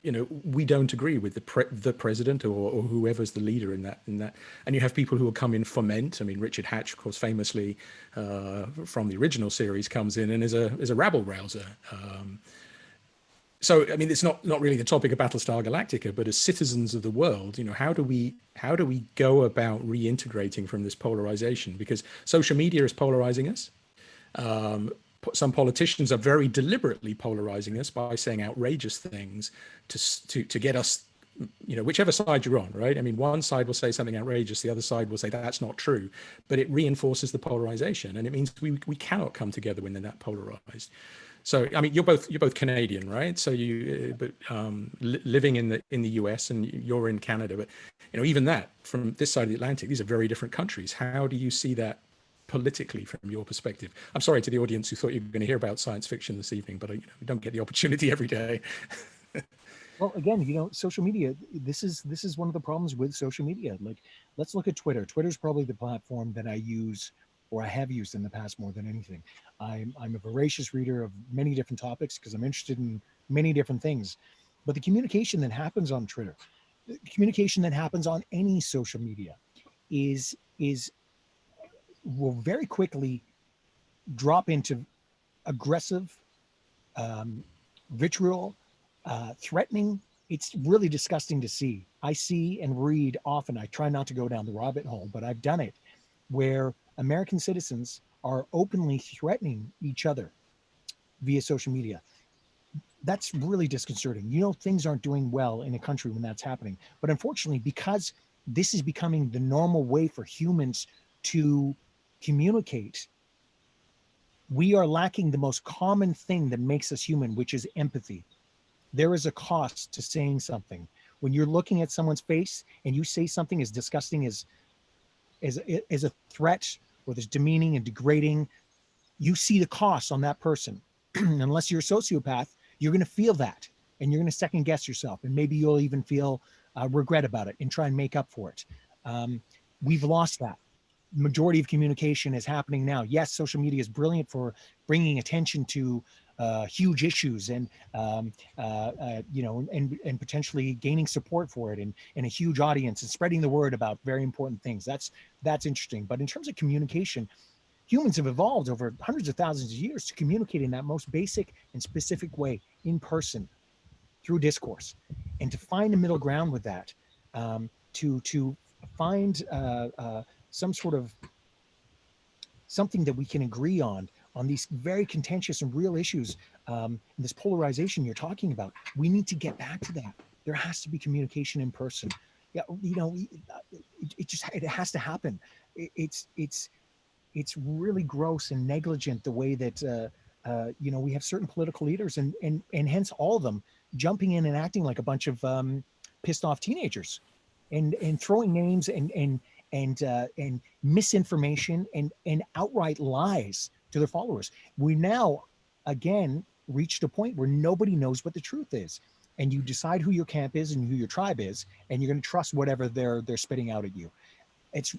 we don't agree with the president or whoever's the leader in that. And you have people who will come in foment. I mean, Richard Hatch, of course, famously from the original series, comes in and is a rabble rouser. So, I mean, it's not really the topic of Battlestar Galactica, but as citizens of the world, how do we go about reintegrating from this polarization? Because social media is polarizing us. Some politicians are very deliberately polarizing us by saying outrageous things to get us, whichever side you're on, right? I mean, one side will say something outrageous, the other side will say that's not true, but it reinforces the polarization, and it means we cannot come together when they're that polarized. So, I mean, you're both Canadian, right? So living in the US, and you're in Canada, but even that, from this side of the Atlantic, these are very different countries. How do you see that politically from your perspective? I'm sorry to the audience who thought you were going to hear about science fiction this evening, but we don't get the opportunity every day.
Well, again, social media, this is one of the problems with social media. Like, let's look at Twitter. Twitter's probably the platform that I use, or I have used in the past more than anything. I'm a voracious reader of many different topics because I'm interested in many different things. But the communication that happens on Twitter, the communication that happens on any social media is will very quickly drop into aggressive, um, vitriol, threatening. It's really disgusting to see. I see and read often. I try not to go down the rabbit hole, but I've done it, where American citizens are openly threatening each other via social media. That's really disconcerting. Things aren't doing well in a country when that's happening. But unfortunately, because this is becoming the normal way for humans to communicate, we are lacking the most common thing that makes us human, which is empathy. There is a cost to saying something. When you're looking at someone's face and you say something as disgusting as a threat, or as demeaning and degrading, you see the cost on that person. Unless you're a sociopath, you're going to feel that, and you're going to second guess yourself, and maybe you'll even feel regret about it and try and make up for it. We've lost that. Majority of communication is happening now. Yes, social media is brilliant for bringing attention to huge issues, and and potentially gaining support for it, and a huge audience, and spreading the word about very important things. That's interesting. But in terms of communication, humans have evolved over hundreds of thousands of years to communicate in that most basic and specific way, in person, through discourse, and to find a middle ground with that, to find some sort of something that we can agree on these very contentious and real issues, and this polarization you're talking about. We need to get back to that. There has to be communication in person. Yeah, it has to happen. It's really gross and negligent the way that we have certain political leaders, and hence all of them jumping in and acting like a bunch of pissed off teenagers, and throwing names and misinformation and outright lies to their followers. We now again reached a point where nobody knows what the truth is, and you decide who your camp is and who your tribe is, and you're going to trust whatever they're spitting out at you. It's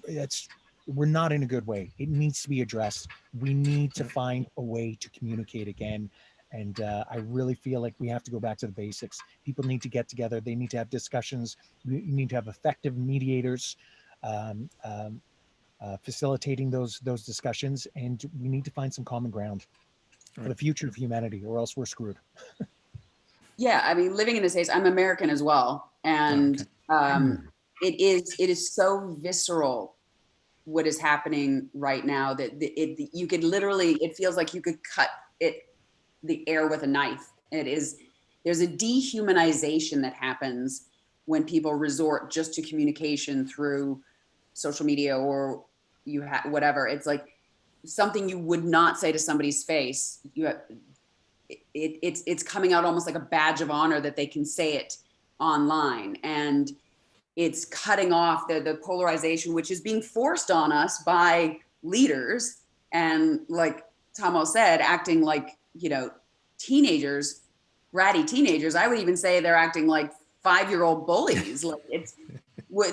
We're not in a good way. It needs to be addressed. We need to find a way to communicate again. And I really feel like we have to go back to the basics. People need to get together. They need to have discussions. You need to have effective mediators um, um, facilitating those discussions. And we need to find some common ground for the future of humanity, or else we're screwed.
Yeah, I mean, living in the States, I'm American as well. And it is so visceral what is happening right now that you could literally, it feels like you could cut the air with a knife. There's a dehumanization that happens when people resort just to communication through social media, or whatever. It's like something you would not say to somebody's face. It's coming out almost like a badge of honor that they can say it online, and it's cutting off the polarization, which is being forced on us by leaders, and like Tahmoh said, acting like teenagers, bratty teenagers. I would even say they're acting like 5-year-old bullies. Like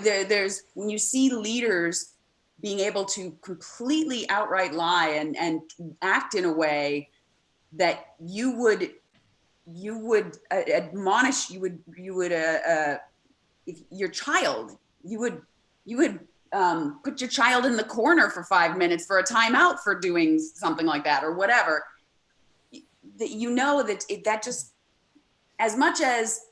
there's when you see leaders being able to completely outright lie and act in a way that you would admonish, you would if your child, you would put your child in the corner for 5 minutes for a timeout for doing something like that, or whatever. That just, as much as,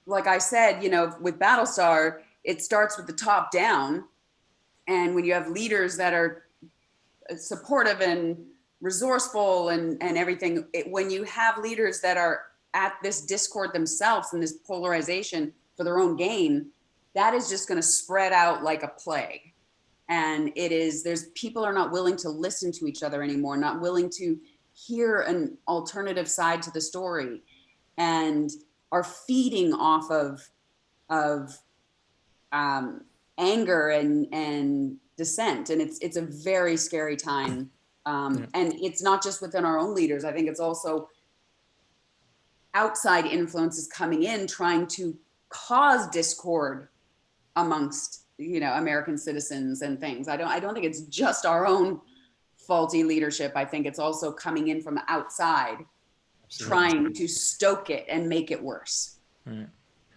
like I said, with Battlestar, it starts with the top down, and when you have leaders that are supportive and resourceful and everything, when you have leaders that are at this discord themselves and this polarization for their own gain, that is just going to spread out like a plague. And there's people are not willing to listen to each other anymore, not willing to hear an alternative side to the story, and are feeding off of anger and dissent. And it's a very scary time. And it's not just within our own leaders. I think it's also outside influences coming in trying to cause discord amongst, you know, American citizens and things. I don't think it's just our own faulty leadership. I think it's also coming in from the outside,
Absolutely.
trying to stoke it and make it worse.
Right.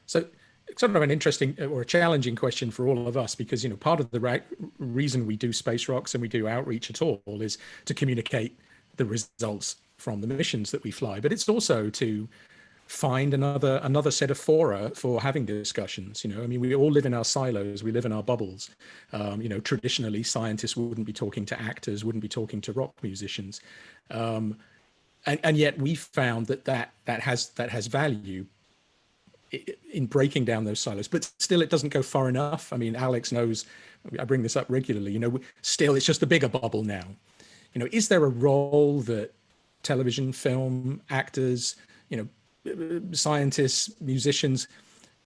So it's sort of an interesting or a challenging question for all of us, because, you know, part of the reason we do Space Rocks and we do outreach at all is to communicate the results from the missions that we fly, but it's also to find another set of fora for having discussions. You know, I mean, we all live in our silos, we live in our bubbles. You know, traditionally scientists wouldn't be talking to actors, wouldn't be talking to rock musicians, and yet we found that has value in breaking down those silos. But still, it doesn't go far enough. I mean, Alex knows, I bring this up regularly. You know, still it's just a bigger bubble now. You know, is there a role that television, film, actors, you know, scientists, musicians,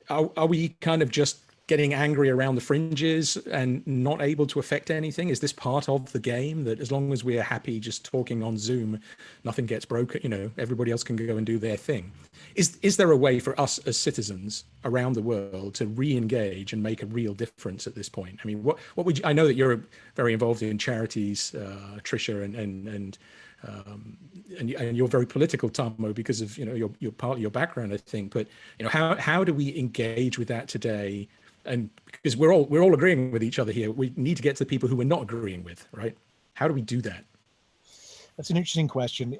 are we kind of just getting angry around the fringes and not able to affect anything? Is this part of the game, that as long as we are happy just talking on Zoom, nothing gets broken, you know, everybody else can go and do their thing? Is there a way for us as citizens around the world to re-engage and make a real difference at this point? I mean, what would you, I know that you're very involved in charities, Tricia, and you're very political, Tahmoh, because of, you know, your part of your background, I think. But, you know, how do we engage with that today? And because we're all agreeing with each other here, we need to get to the people who we're not agreeing with, right? How do we do that?
That's an interesting question.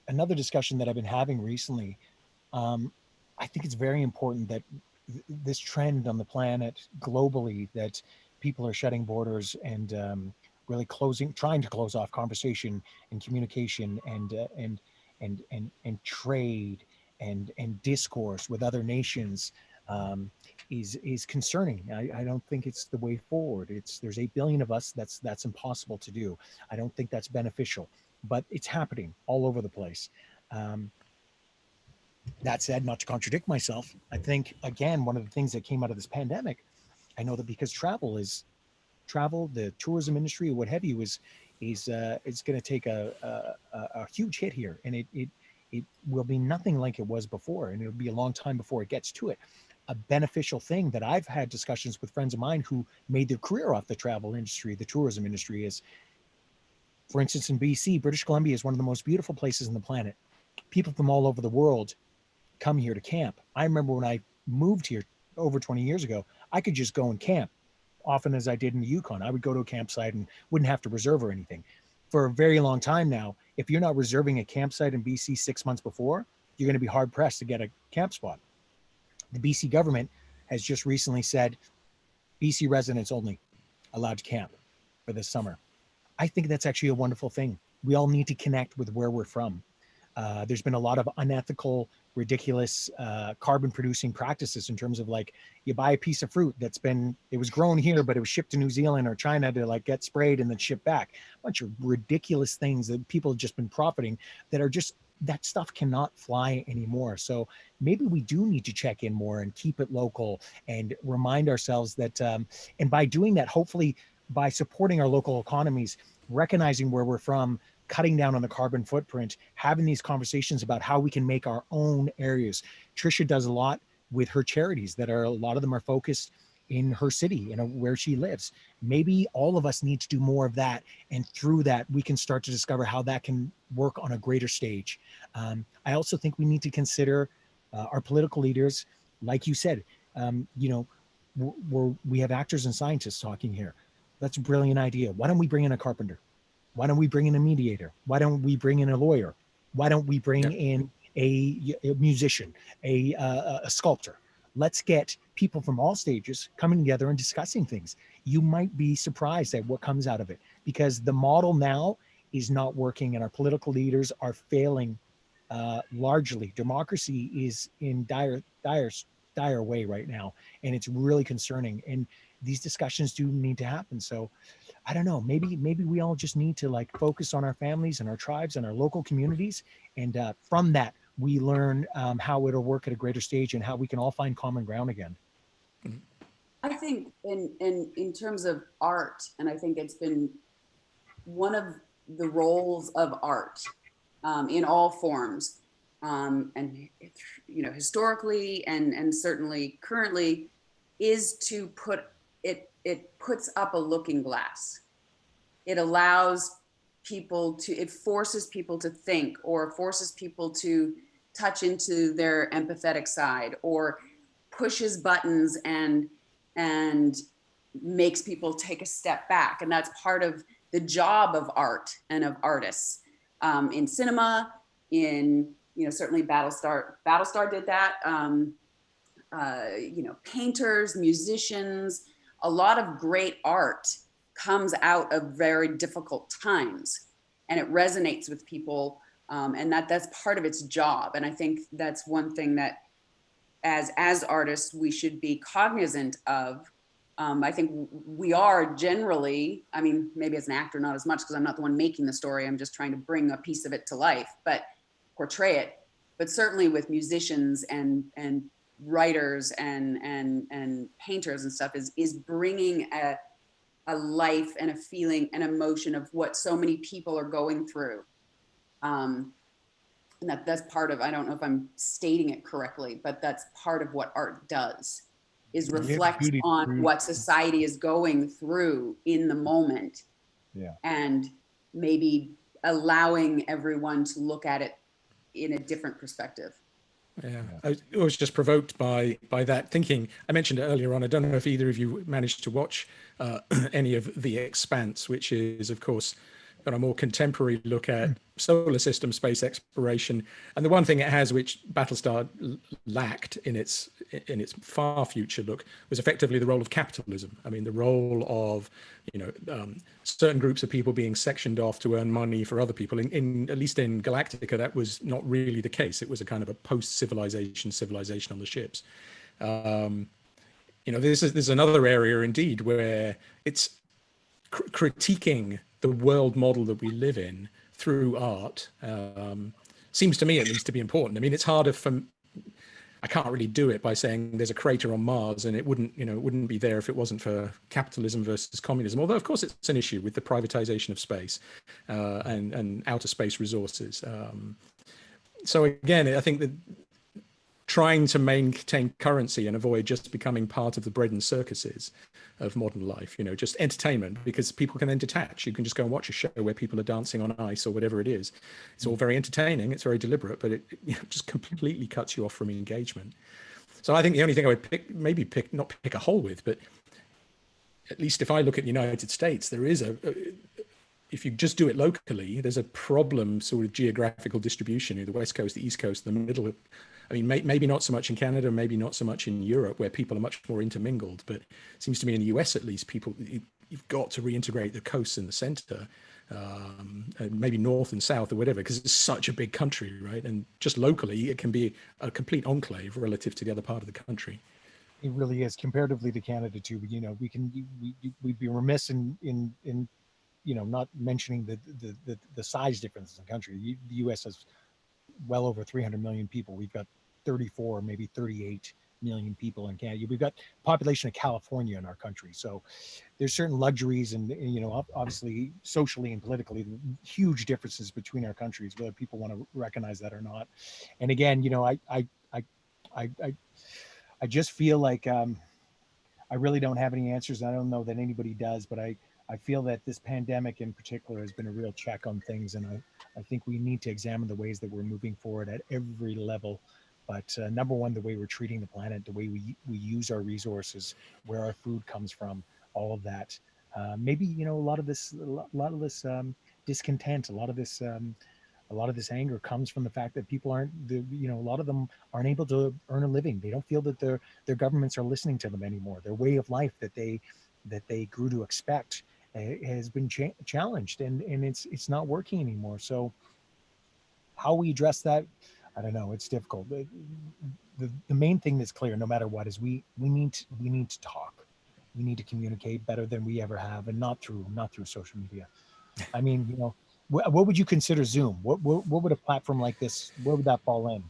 Another discussion that I've been having recently, I think it's very important that this trend on the planet globally, that people are shutting borders and really trying to close off conversation and communication and trade and discourse with other nations, is concerning. I don't think it's the way forward. There's 8 billion of us. That's impossible to do. I don't think that's beneficial, but it's happening all over the place. That said, not to contradict myself, I think, again, one of the things that came out of this pandemic, I know that because the tourism industry, what have you, is going to take a huge hit here, and it will be nothing like it was before, and it'll be a long time before it gets to it. A beneficial thing that I've had discussions with friends of mine who made their career off the travel industry, the tourism industry, is, for instance, in BC, British Columbia is one of the most beautiful places on the planet. People from all over the world come here to camp. I remember when I moved here over 20 years ago, I could just go and camp, often as I did in the Yukon. I would go to a campsite and wouldn't have to reserve or anything. For a very long time now, if you're not reserving a campsite in BC 6 months before, you're going to be hard pressed to get a camp spot. The BC government has just recently said BC residents only allowed to camp for this summer. I think that's actually a wonderful thing. We all need to connect with where we're from. There's been a lot of unethical, ridiculous carbon producing practices in terms of, like, you buy a piece of fruit it was grown here, but it was shipped to New Zealand or China to, like, get sprayed and then shipped back. A bunch of ridiculous things that people have just been profiting, that stuff cannot fly anymore. So maybe we do need to check in more and keep it local and remind ourselves that, and by doing that, hopefully by supporting our local economies, recognizing where we're from, cutting down on the carbon footprint, having these conversations about how we can make our own areas. Tricia does a lot with her charities a lot of them are focused in her city, where she lives. Maybe all of us need to do more of that. And through that, we can start to discover how that can work on a greater stage. I also think we need to consider our political leaders. Like you said, we have actors and scientists talking here. That's a brilliant idea. Why don't we bring in a carpenter? Why don't we bring in a mediator? Why don't we bring in a lawyer? Why don't we bring in a musician, a sculptor? Let's get people from all stages coming together and discussing things. You might be surprised at what comes out of it, because the model now is not working and our political leaders are failing largely. Democracy is in dire way right now, and it's really concerning. And these discussions do need to happen. So I don't know, maybe we all just need to, like, focus on our families and our tribes and our local communities. And from that, we learn how it'll work at a greater stage and how we can all find common ground again.
I think in terms of art, and I think it's been one of the roles of art in all forms. And you know, historically and certainly currently, is to put it puts up a looking glass. It allows people to, it forces people to think, or forces people to touch into their empathetic side, or pushes buttons and makes people take a step back. And that's part of the job of art and of artists, in cinema, in, you know, certainly Battlestar did that. You know, painters, musicians, a lot of great art comes out of very difficult times, and it resonates with people, and that's part of its job. And I think that's one thing that as artists we should be cognizant of. I think we are generally, I mean, maybe as an actor not as much, because I'm not the one making the story, I'm just trying to bring a piece of it to life, but portray it. But certainly with musicians and writers and painters and stuff, is bringing a life and a feeling and emotion of what so many people are going through. And that's part of, I don't know if I'm stating it correctly, but that's part of what art does, is reflect on what society is going through in the moment.
Yeah.
And maybe allowing everyone to look at it in a different perspective.
Yeah, I was just provoked by that thinking. I mentioned it earlier on. I don't know if either of you managed to watch any of The Expanse, which is, of course, got a more contemporary look at solar system space exploration. And the one thing it has, which Battlestar lacked in its far future look, was effectively the role of capitalism. I mean, the role of, you know, certain groups of people being sectioned off to earn money for other people. In at least in Galactica, that was not really the case. It was a kind of a post-civilization on the ships. You know, this is another area indeed where it's critiquing the world model that we live in through art, seems to me at least to be important. I mean, it's harder for, I can't really do it by saying there's a crater on Mars and it wouldn't be there if it wasn't for capitalism versus communism. Although of course it's an issue with the privatization of space and outer space resources. So again, I think that trying to maintain currency and avoid just becoming part of the bread and circuses of modern life, you know, just entertainment, because people can then detach. You can just go and watch a show where people are dancing on ice or whatever it is. It's all very entertaining, it's very deliberate, but it just completely cuts you off from engagement. So I think the only thing I would not pick a hole with, but at least if I look at the United States, there is if you just do it locally, there's a problem sort of geographical distribution, you know, the West Coast, the East Coast, the middle. I mean, maybe not so much in Canada, maybe not so much in Europe, where people are much more intermingled. But it seems to me in the US, at least, you've got to reintegrate the coasts in the center, and maybe north and south or whatever, because it's such a big country, right? And just locally, it can be a complete enclave relative to the other part of the country.
It really is, comparatively to Canada too. You know, we'd be remiss in you know, not mentioning the size differences in the country. The US has well over 300 million people. We've got 34, maybe 38 million people in Canada. We've got population of California in our country. So there's certain luxuries and you know, obviously socially and politically, huge differences between our countries, whether people want to recognize that or not. And again, you know, I just feel like I really don't have any answers. I don't know that anybody does, but I feel that this pandemic in particular has been a real check on things. And I think we need to examine the ways that we're moving forward at every level. But number one, the way we're treating the planet, the way we use our resources, where our food comes from, all of that. Maybe, you know, a lot of this discontent, a lot of this anger comes from the fact that people a lot of them aren't able to earn a living. They don't feel that their governments are listening to them anymore. Their way of life that they grew to expect has been challenged, and it's not working anymore. So how we address that, I don't know. It's difficult. The main thing that's clear, no matter what, is we need to talk. We need to communicate better than we ever have, and not through social media. I mean, you know, what would you consider Zoom? What would a platform like this, where would that fall in?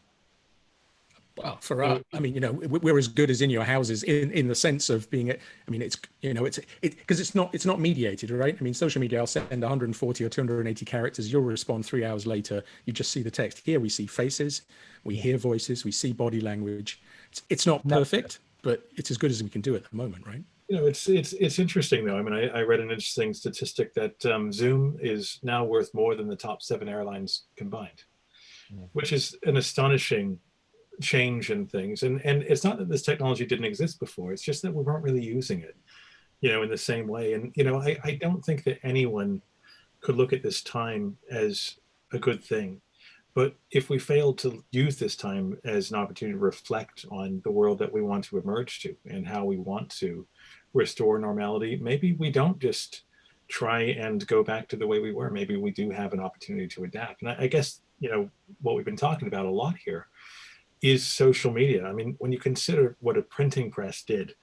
Well, for us, I mean, we're as good as in your houses in the sense of being, I mean, it's, because it's not mediated, right? I mean, social media, I'll send 140 or 280 characters. You'll respond 3 hours later. You just see the text. Here we see faces, we hear voices, we see body language. It's not perfect, but it's as good as we can do at the moment, right?
It's interesting though. I mean, I read an interesting statistic that Zoom is now worth more than the top 7 airlines combined, which is an astonishing change in things. And it's not that this technology didn't exist before. It's just that we weren't really using it, in the same way. And, I don't think that anyone could look at this time as a good thing. But if we fail to use this time as an opportunity to reflect on the world that we want to emerge to and how we want to restore normality, maybe we don't just try and go back to the way we were. Maybe we do have an opportunity to adapt. And I guess, what we've been talking about a lot here is social media. I mean, when you consider what a printing press did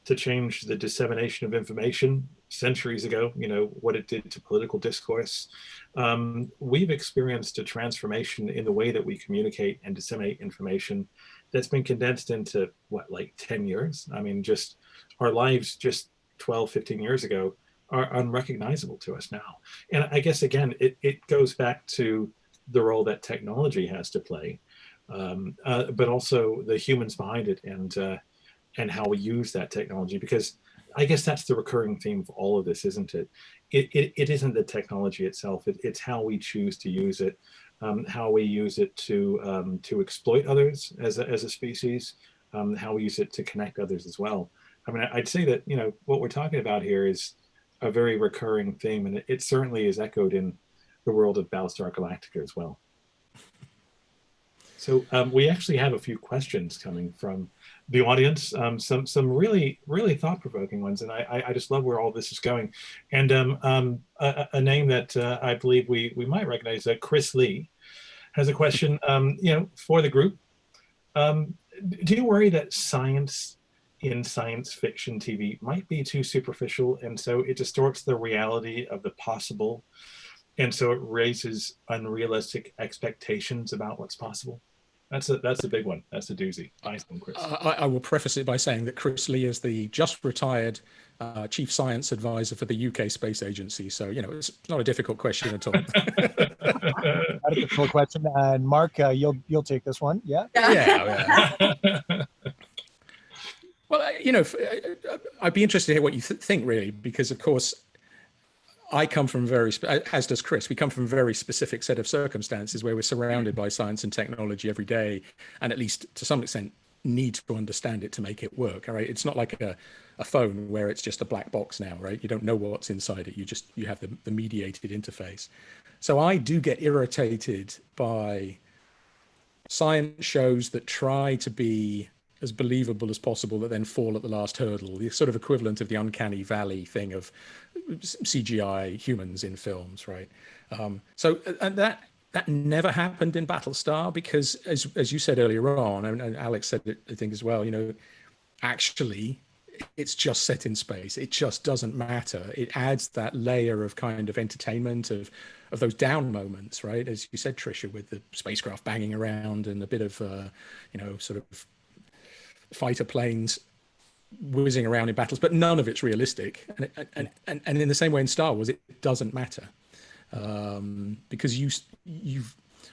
to change the dissemination of information centuries ago, what it did to political discourse, we've experienced a transformation in the way that we communicate and disseminate information that's been condensed into like 10 years. I mean, just our lives just 12, 15 years ago are unrecognizable to us now. And I guess, again, it goes back to the role that technology has to play, but also the humans behind it and how we use that technology, because I guess that's the recurring theme of all of this, isn't it? It isn't the technology itself. It's how we choose to use it, how we use it to exploit others as a species, how we use it to connect others as well. I mean, I'd say that, what we're talking about here is a very recurring theme, and it certainly is echoed in the world of Battlestar Galactica as well. So we actually have a few questions coming from the audience, some really, really thought-provoking ones, and I just love where all this is going. And a name that I believe we might recognize, Chris Lee, has a question, for the group. Do you worry that science in science fiction TV might be too superficial, and so it distorts the reality of the possible, and so it raises unrealistic expectations about what's possible? That's a big one. That's a doozy. Nice one, Chris.
I will preface it by saying that Chris Lee is the just retired chief science advisor for the UK Space Agency. So, it's not a difficult question at all.
Not a difficult question. And Mark, you'll take this one. Yeah.
Yeah. Well, I'd be interested to hear what you think, really, because of course, I come from as does Chris, we come from a very specific set of circumstances where we're surrounded by science and technology every day, and at least to some extent need to understand it to make it work. All right. It's not like a phone where it's just a black box now, right? You don't know what's inside it. You have the mediated interface. So I do get irritated by science shows that try to be as believable as possible that then fall at the last hurdle, the sort of equivalent of the uncanny valley thing of CGI humans in films, right? So that never happened in Battlestar because, as you said earlier on, and Alex said it, I think as well, actually it's just set in space. It just doesn't matter. It adds that layer of kind of entertainment of those down moments, right? As you said, Tricia, with the spacecraft banging around and a bit of, sort of fighter planes whizzing around in battles, but none of it's realistic. And in the same way in Star Wars, it doesn't matter, because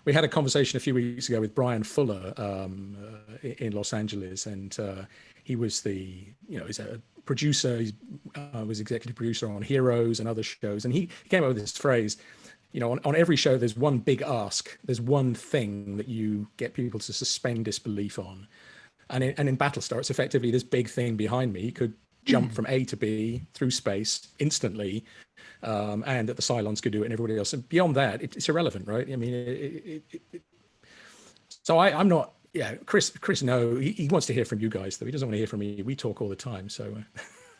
we had a conversation a few weeks ago with Brian Fuller in Los Angeles, and he was he's a producer. He was executive producer on Heroes and other shows, and he came up with this phrase. On every show, there's one big ask. There's one thing that you get people to suspend disbelief on. And in Battlestar, it's effectively this big thing behind me could jump from A to B through space instantly, and that the Cylons could do it and everybody else. And beyond that, it's irrelevant, right? I mean, so I'm not, Chris, no, he wants to hear from you guys, though. He doesn't want to hear from me. We talk all the time, so.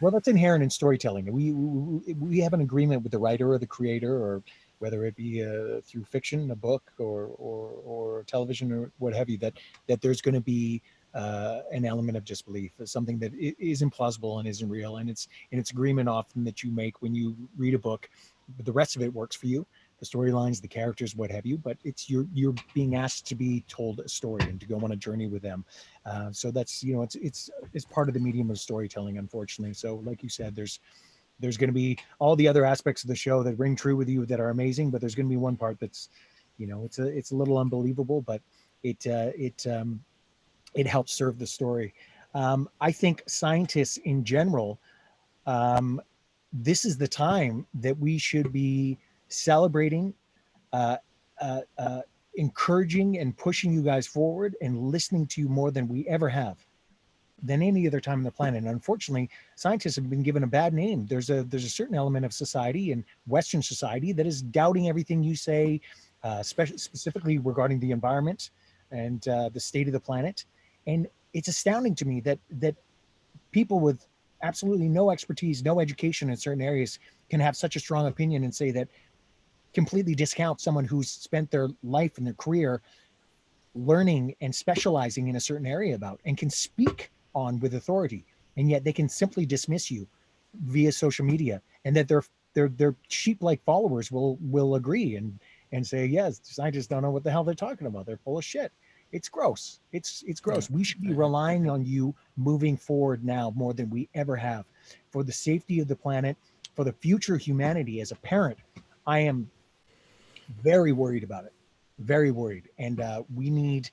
Well, that's inherent in storytelling. We have an agreement with the writer or the creator, or whether it be through fiction, a book, or television, or what have you, that there's going to be an element of disbelief, something that is implausible and isn't real, and it's agreement often that you make when you read a book. But the rest of it works for you, the storylines, the characters, what have you, but it's you're being asked to be told a story and to go on a journey with them. So that's, you know, it's part of the medium of storytelling, unfortunately. So like you said, there's going to be all the other aspects of the show that ring true with you that are amazing, but there's going to be one part that's, you know, it's a little unbelievable, but it helps serve the story. I think scientists in general, this is the time that we should be celebrating, uh, encouraging and pushing you guys forward and listening to you more than we ever have, than any other time on the planet. And unfortunately, scientists have been given a bad name. There's a certain element of society and Western society that is doubting everything you say, specifically regarding the environment and the state of the planet. And it's astounding to me that people with absolutely no expertise, no education in certain areas can have such a strong opinion and say that, completely discount someone who's spent their life and their career learning and specializing in a certain area about and can speak on with authority, and yet they can simply dismiss you via social media, and that their sheep-like followers will agree and say, yes, scientists don't know what the hell they're talking about, they're full of shit. It's gross. It's gross. We should be relying on you moving forward now more than we ever have, for the safety of the planet, for the future of humanity. As a parent, I am very worried about it, very worried. And we need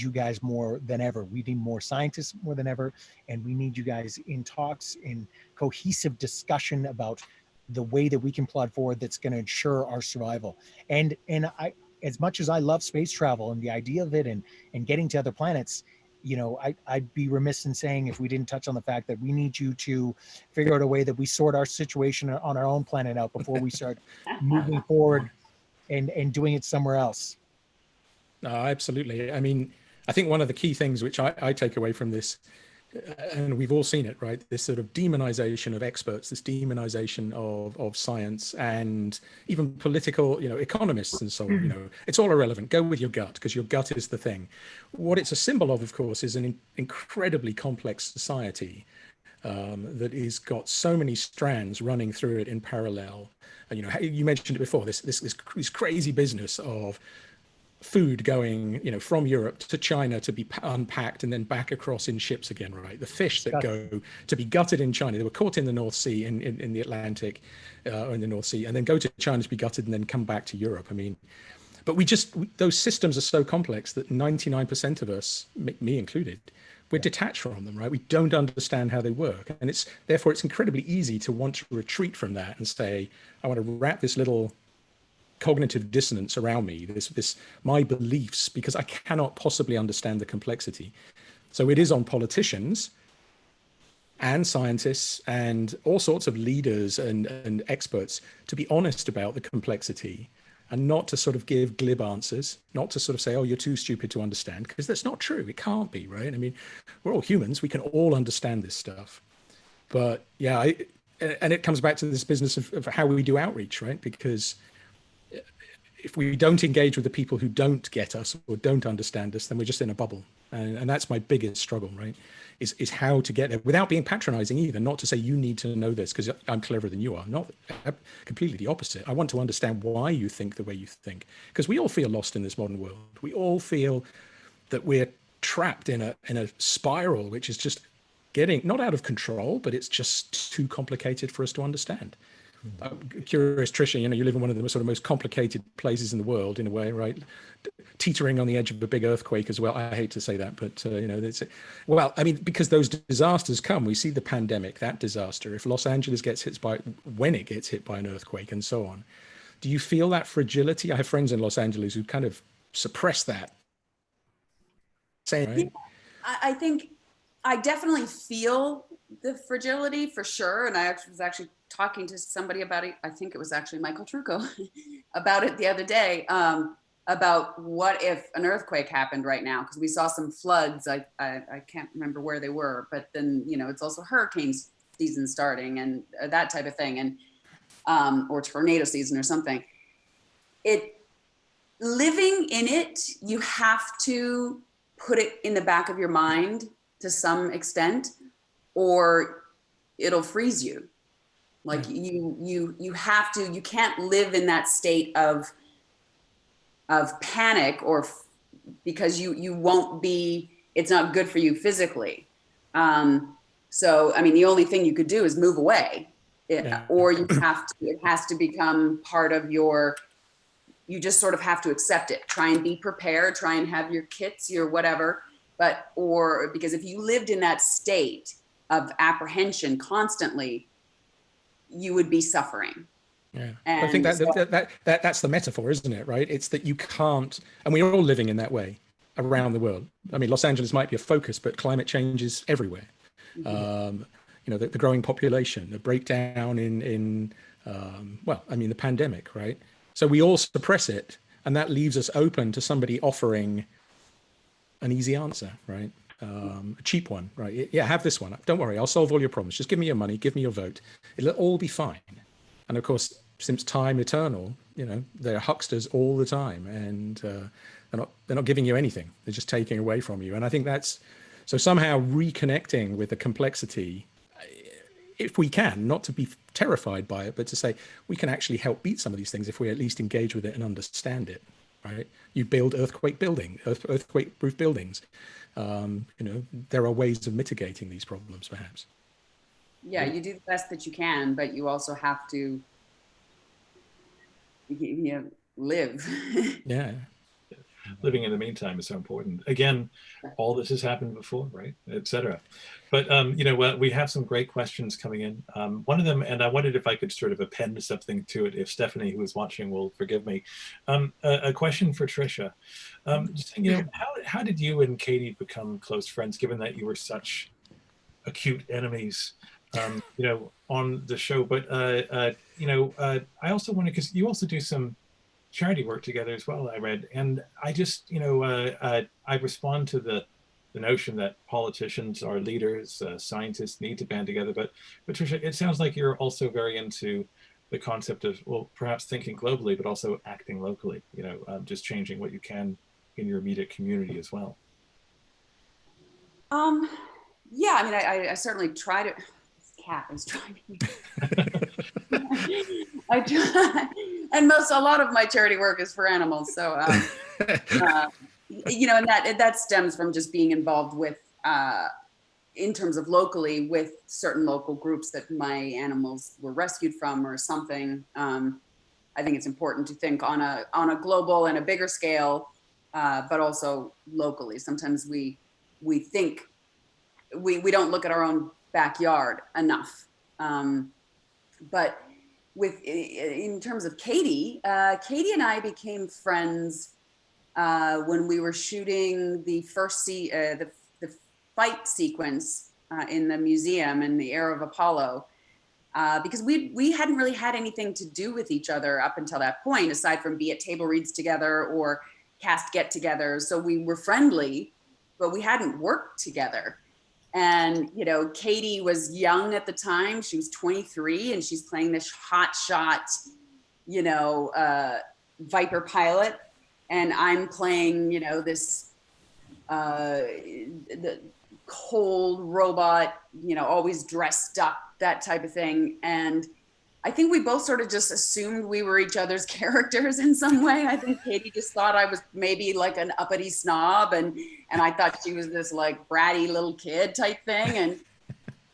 you guys more than ever. We need more scientists more than ever, and we need you guys in talks, in cohesive discussion about the way that we can plot forward that's going to ensure our survival. And I, as much as I love space travel and the idea of it and getting to other planets, you know, I'd be remiss in saying if we didn't touch on the fact that we need you to figure out a way that we sort our situation on our own planet out before we start moving forward and doing it somewhere else.
No, absolutely. I mean, I think one of the key things which I take away from this, and we've all seen it, right? This sort of demonization of experts, this demonization of science, and even political, you know, economists and so on. You know, it's all irrelevant. Go with your gut, because your gut is the thing. What it's a symbol of course, is an incredibly complex society that has got so many strands running through it in parallel. And, you know, you mentioned it before, this crazy business of food going, you know, from Europe to China to be unpacked and then back across in ships again, right? The fish that go to be gutted in China, they were caught in the North Sea, in the Atlantic, or in the North Sea, and then go to China to be gutted and then come back to Europe. I mean, but those systems are so complex that 99% of us, me included, we're detached from them, right? We don't understand how they work. And therefore it's incredibly easy to want to retreat from that and say, I want to wrap this little cognitive dissonance around me, this my beliefs, because I cannot possibly understand the complexity. So it is on politicians and scientists and all sorts of leaders and experts to be honest about the complexity, and not to sort of give glib answers, not to sort of say, oh, you're too stupid to understand, because that's not true. It can't be, right? I mean, we're all humans. We can all understand this stuff. But yeah, and it comes back to this business of how we do outreach, right? Because if we don't engage with the people who don't get us or don't understand us, then we're just in a bubble. And that's my biggest struggle, right? Is how to get there without being patronizing either, not to say you need to know this because I'm cleverer than you are. Not completely the opposite. I want to understand why you think the way you think, because we all feel lost in this modern world. We all feel that we're trapped in a spiral, which is just getting not out of control, but it's just too complicated for us to understand. I'm curious, Tricia, you know, you live in one of the sort of most complicated places in the world in a way, right? Teetering on the edge of a big earthquake as well. I hate to say that, but, you know, well, I mean, because those disasters come, we see the pandemic, that disaster, if Los Angeles gets hit when it gets hit by an earthquake and so on. Do you feel that fragility? I have friends in Los Angeles who kind of suppress that. Right?
I think I definitely feel the fragility for sure. And I was actually talking to somebody about it. I think it was actually Michael Trucco about it the other day, about what if an earthquake happened right now? Because we saw some floods. I can't remember where they were, but then, you know, it's also hurricane season starting and that type of thing, and or tornado season or something. Living in it, you have to put it in the back of your mind to some extent, or it'll freeze you. Like you have to, you can't live in that state of panic because you won't be, it's not good for you physically. So, I mean, the only thing you could do is move away, or you have to, it has to become part of your, you just sort of have to accept it. Try and be prepared, try and have your kits, your whatever, because if you lived in that state of apprehension constantly, you would be suffering.
Yeah, I think that's the metaphor, isn't it? Right? It's that you can't, and we're all living in that way around the world. I mean, Los Angeles might be a focus, but climate change is everywhere. You know, the growing population, the breakdown in the pandemic, right? So we all suppress it, and that leaves us open to somebody offering an easy answer, right? A cheap one, right? Yeah, have this one. Don't worry, I'll solve all your problems. Just give me your money, give me your vote. It'll all be fine. And of course, since time eternal, you know, they're hucksters all the time, and they're not giving you anything. They're just taking away from you. And I think that's, so somehow reconnecting with the complexity, if we can, not to be terrified by it, but to say we can actually help beat some of these things if we at least engage with it and understand it, right? You build earthquake-proof buildings. You know, there are ways of mitigating these problems, perhaps.
Yeah, you do the best that you can, but you also have to, live.
Yeah. Living in the meantime is so important. Again, all this has happened before, right? Etc. But you know, we have some great questions coming in. One of them, and I wondered if I could sort of append something to it, if Stephanie, who is watching, will forgive me. A question for Tricia. You know, how did you and Katie become close friends, given that you were such acute enemies, you know, on the show? But you know, I also wonder, because you also do some charity work together as well, I read, and I just, you know, I respond to the notion that politicians are leaders, scientists need to band together. But Tricia, it sounds like you're also very into the concept of, well, perhaps thinking globally, but also acting locally. You know, just changing what you can in your immediate community as well.
Yeah, I mean, I certainly try to. This cat is trying to. I try, and a lot of my charity work is for animals. So, you know, and that stems from just being involved with, in terms of locally, with certain local groups that my animals were rescued from or something. I think it's important to think on a global and a bigger scale, but also locally. Sometimes we think we don't look at our own backyard enough. But in terms of Katie, Katie and I became friends when we were shooting the first the fight sequence in the museum in the Era of Apollo, because we hadn't really had anything to do with each other up until that point, aside from be at table reads together or cast get-togethers. So we were friendly, but we hadn't worked together. And, you know, Katie was young at the time. She was 23 and she's playing this hot shot, you know, Viper pilot. And I'm playing, you know, this the cold robot, you know, always dressed up, that type of thing. And I think we both sort of just assumed we were each other's characters in some way. I think Katie just thought I was maybe like an uppity snob, and I thought she was this like bratty little kid type thing.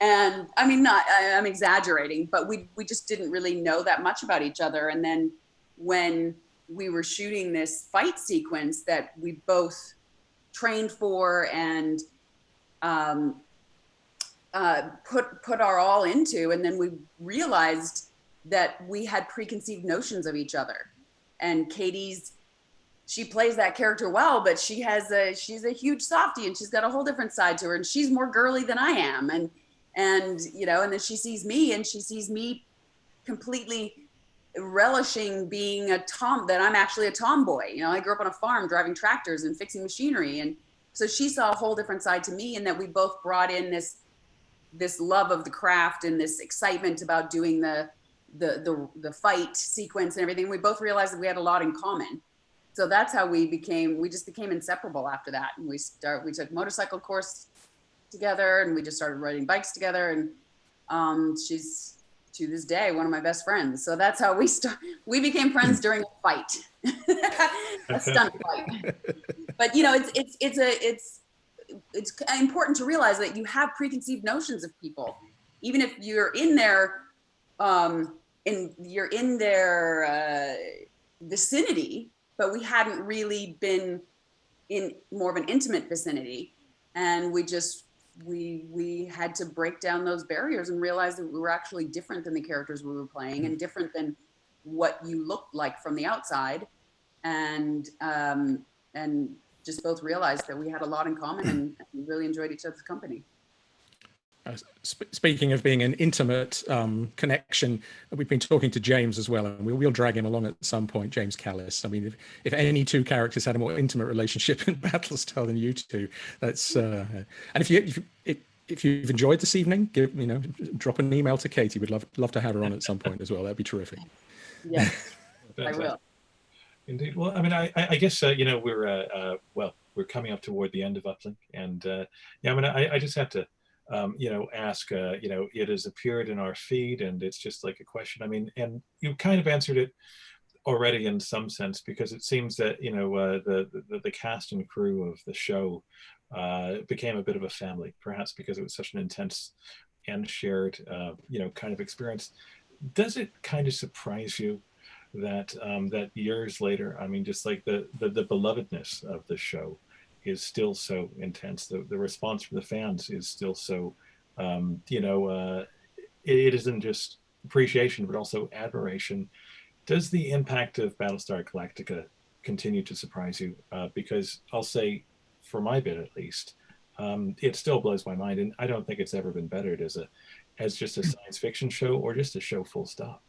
And I mean, I'm exaggerating, but we just didn't really know that much about each other. And then when we were shooting this fight sequence that we both trained for and put our all into, and then we realized that we had preconceived notions of each other. And she plays that character well, but she's a huge softie, and she's got a whole different side to her, and she's more girly than I am. And you know, and then she sees me completely relishing being that I'm actually a tomboy. You know, I grew up on a farm driving tractors and fixing machinery. And so she saw a whole different side to me, and that we both brought in this love of the craft and this excitement about doing the fight sequence and everything. We both realized that we had a lot in common. So that's how we just became inseparable after that. And we took motorcycle course together, and we just started riding bikes together. And she's to this day, one of my best friends. So that's how we became friends during a fight, a stunt fight. But you know, it's important to realize that you have preconceived notions of people, even if you're in their vicinity, but we hadn't really been in more of an intimate vicinity, and we had to break down those barriers and realize that we were actually different than the characters we were playing, and different than what you looked like from the outside, and just both realized that we had a lot in common and really enjoyed each other's company.
Speaking of being an intimate connection, we've been talking to James as well, and we'll drag him along at some point, James Callis. I mean, if any two characters had a more intimate relationship in Battlestar than you two, that's and if you've enjoyed this evening, drop an email to Katie. We'd love to have her on at some point as well. That'd be terrific.
Yes, I will.
Indeed. Well, I mean, I guess we're coming up toward the end of Uplink, and yeah, I mean, I just have to ask, it has appeared in our feed, and it's just like a question. I mean, and you kind of answered it already in some sense, because it seems that, the cast and crew of the show became a bit of a family, perhaps because it was such an intense and shared, kind of experience. Does it kind of surprise you that that years later, I mean, just like the belovedness of the show is still so intense. The response from the fans is still so, it isn't just appreciation, but also admiration. Does the impact of Battlestar Galactica continue to surprise you? Because I'll say, for my bit at least, it still blows my mind, and I don't think it's ever been bettered as just a science fiction show or just a show full stop.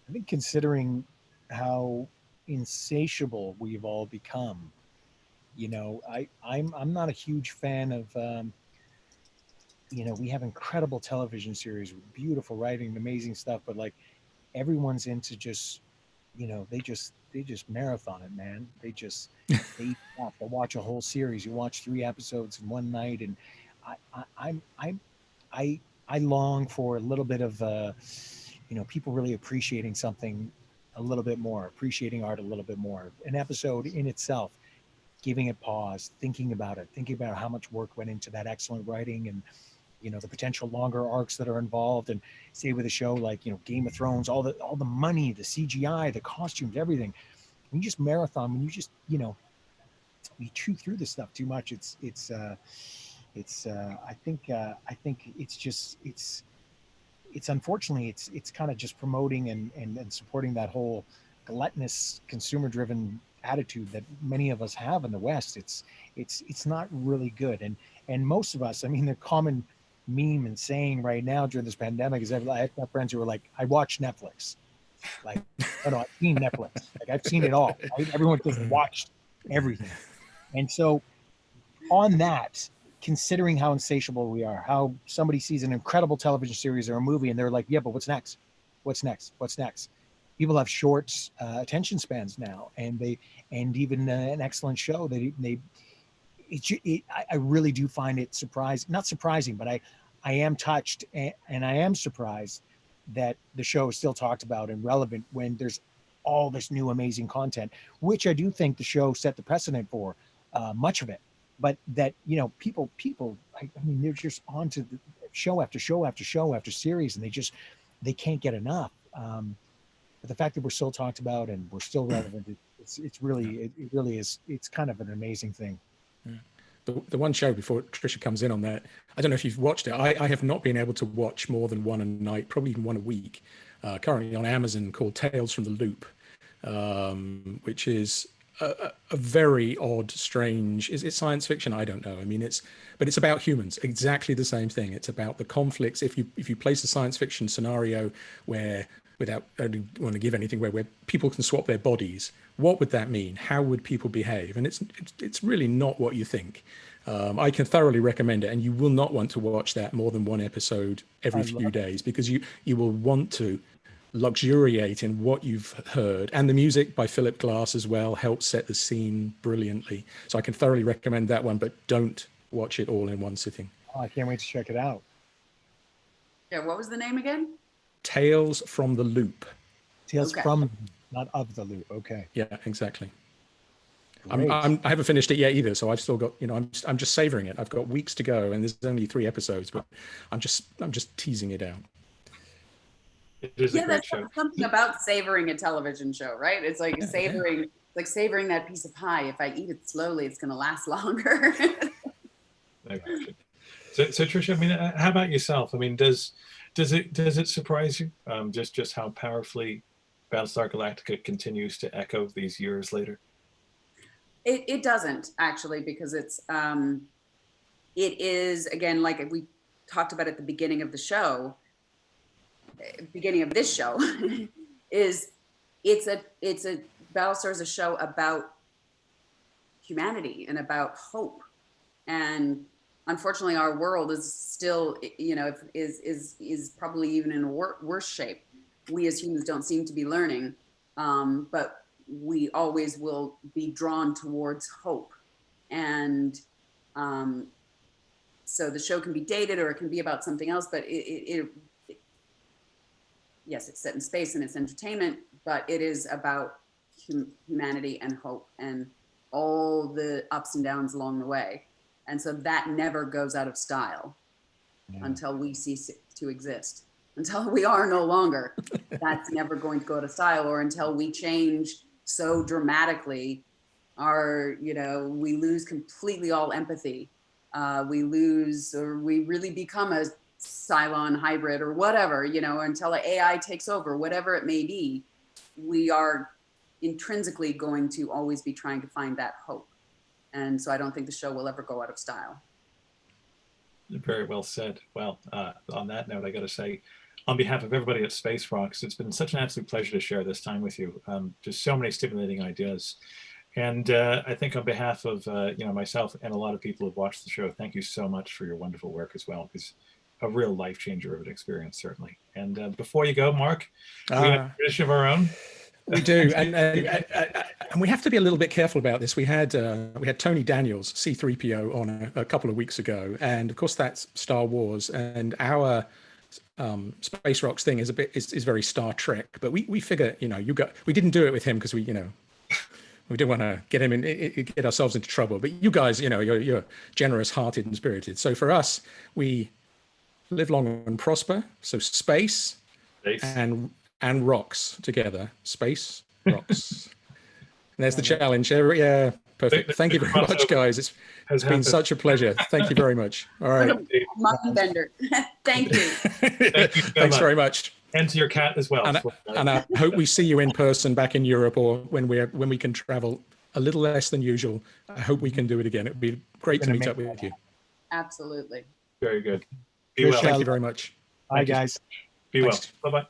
I think considering how insatiable we've all become, I'm not a huge fan of we have incredible television series with beautiful writing, amazing stuff, but like everyone's into just they just marathon it, man. They have to watch a whole series. You watch 3 episodes in one night, and I long for a little bit of people really appreciating something a little bit more, appreciating art a little bit more. An episode in itself, giving it pause, thinking about how much work went into that excellent writing, and the potential longer arcs that are involved. And say with a show like Game of Thrones, all the money, the CGI, the costumes, everything. When you just marathon, when you just you chew through this stuff too much, I think it's unfortunately it's kind of just promoting and supporting that whole gluttonous, consumer-driven attitude that many of us have in the West. It's not really good, and most of us, I mean, the common meme and saying right now during this pandemic is, I have friends who are like, I watch Netflix. Like, no, I've seen Netflix. Like, I've seen it all. Right? Everyone just watched everything. And so on that, considering how insatiable we are, how somebody sees an incredible television series or a movie and they're like, yeah, but what's next? What's next? What's next? People have short attention spans now, and even an excellent show. I really do find it not surprising, but I am touched and I am surprised that the show is still talked about and relevant when there's all this new amazing content, which I do think the show set the precedent for, much of it. But that, people, I mean, they're just on to the show after show after show after series, and they can't get enough. But the fact that we're still talked about and we're still relevant, it really is. It's kind of an amazing thing.
Yeah. The one show, before Tricia comes in on that, I don't know if you've watched it. I have not been able to watch more than one a night, probably even one a week. Currently on Amazon, called Tales from the Loop, which is a very odd, strange. Is it science fiction? I don't know. I mean, but it's about humans. Exactly the same thing. It's about the conflicts. If you place a science fiction scenario where, without, I don't want to give anything, where people can swap their bodies, what would that mean? How would people behave? And it's really not what you think. I can thoroughly recommend it, and you will not want to watch that more than one episode every few days, because you will want to luxuriate in what you've heard. And the music by Philip Glass as well helps set the scene brilliantly. So I can thoroughly recommend that one, but don't watch it all in one sitting.
Oh, I can't wait to check it out.
Yeah, what was the name again?
Tales from the Loop.
Tales
Okay.
from, not of the loop. Okay.
Yeah, exactly.
Great.
I haven't finished it yet either, so I've still got, I'm just savoring it. I've got weeks to go, and there's only 3 episodes, but I'm just teasing it out.
It is a great show.
Something about savoring a television show, right? It's like savoring, like savoring that piece of pie. If I eat it slowly, it's going to last longer.
I gotcha. So Tricia, I mean, how about yourself? I mean, does it surprise you just how powerfully Battlestar Galactica continues to echo these years later?
It doesn't actually, because it is, again, like we talked about at the beginning of the show, beginning of this show, it's a Battlestar is a show about humanity and about hope. And unfortunately, our world is still, is probably even in a worse shape. We as humans don't seem to be learning, but we always will be drawn towards hope. And so the show can be dated, or it can be about something else, but yes, it's set in space and it's entertainment, but it is about humanity and hope and all the ups and downs along the way. And so that never goes out of style until we cease to exist. Until we are no longer, that's never going to go out of style, or until we change so dramatically, we lose completely all empathy. We lose, or we really become a Cylon hybrid or whatever, until AI takes over, whatever it may be, we are intrinsically going to always be trying to find that hope. And so I don't think the show will ever go out of style.
Very well said. Well, on that note, I got to say, on behalf of everybody at Space Rocks, it's been such an absolute pleasure to share this time with you. Just so many stimulating ideas. And I think on behalf of myself and a lot of people who've watched the show, thank you so much for your wonderful work as well. It's a real life changer of an experience, certainly. And before you go, Mark, we have a tradition of our own.
We do, and we have to be a little bit careful about this. We had Tony Daniels, C-3PO, on a couple of weeks ago, and of course that's Star Wars, and our Space Rocks thing is very Star Trek. But we figure, we didn't do it with him because we didn't want to get ourselves into trouble. But you guys, you're generous-hearted and spirited. So for us, we live long and prosper. So space. And rocks together. Space, rocks. And there's the challenge. Yeah, perfect. Thank you very much, guys. It's been such a pleasure. Thank you very much. All right.
Muffin Bender. Thank you.
Thanks very much.
And to your cat as well.
And I hope we see you in person back in Europe, or when we can travel a little less than usual. I hope we can do it again. It would be great to meet up with you.
Absolutely.
Very good. Be well.
Thank you very much.
Bye, guys.
Be well. Bye-bye.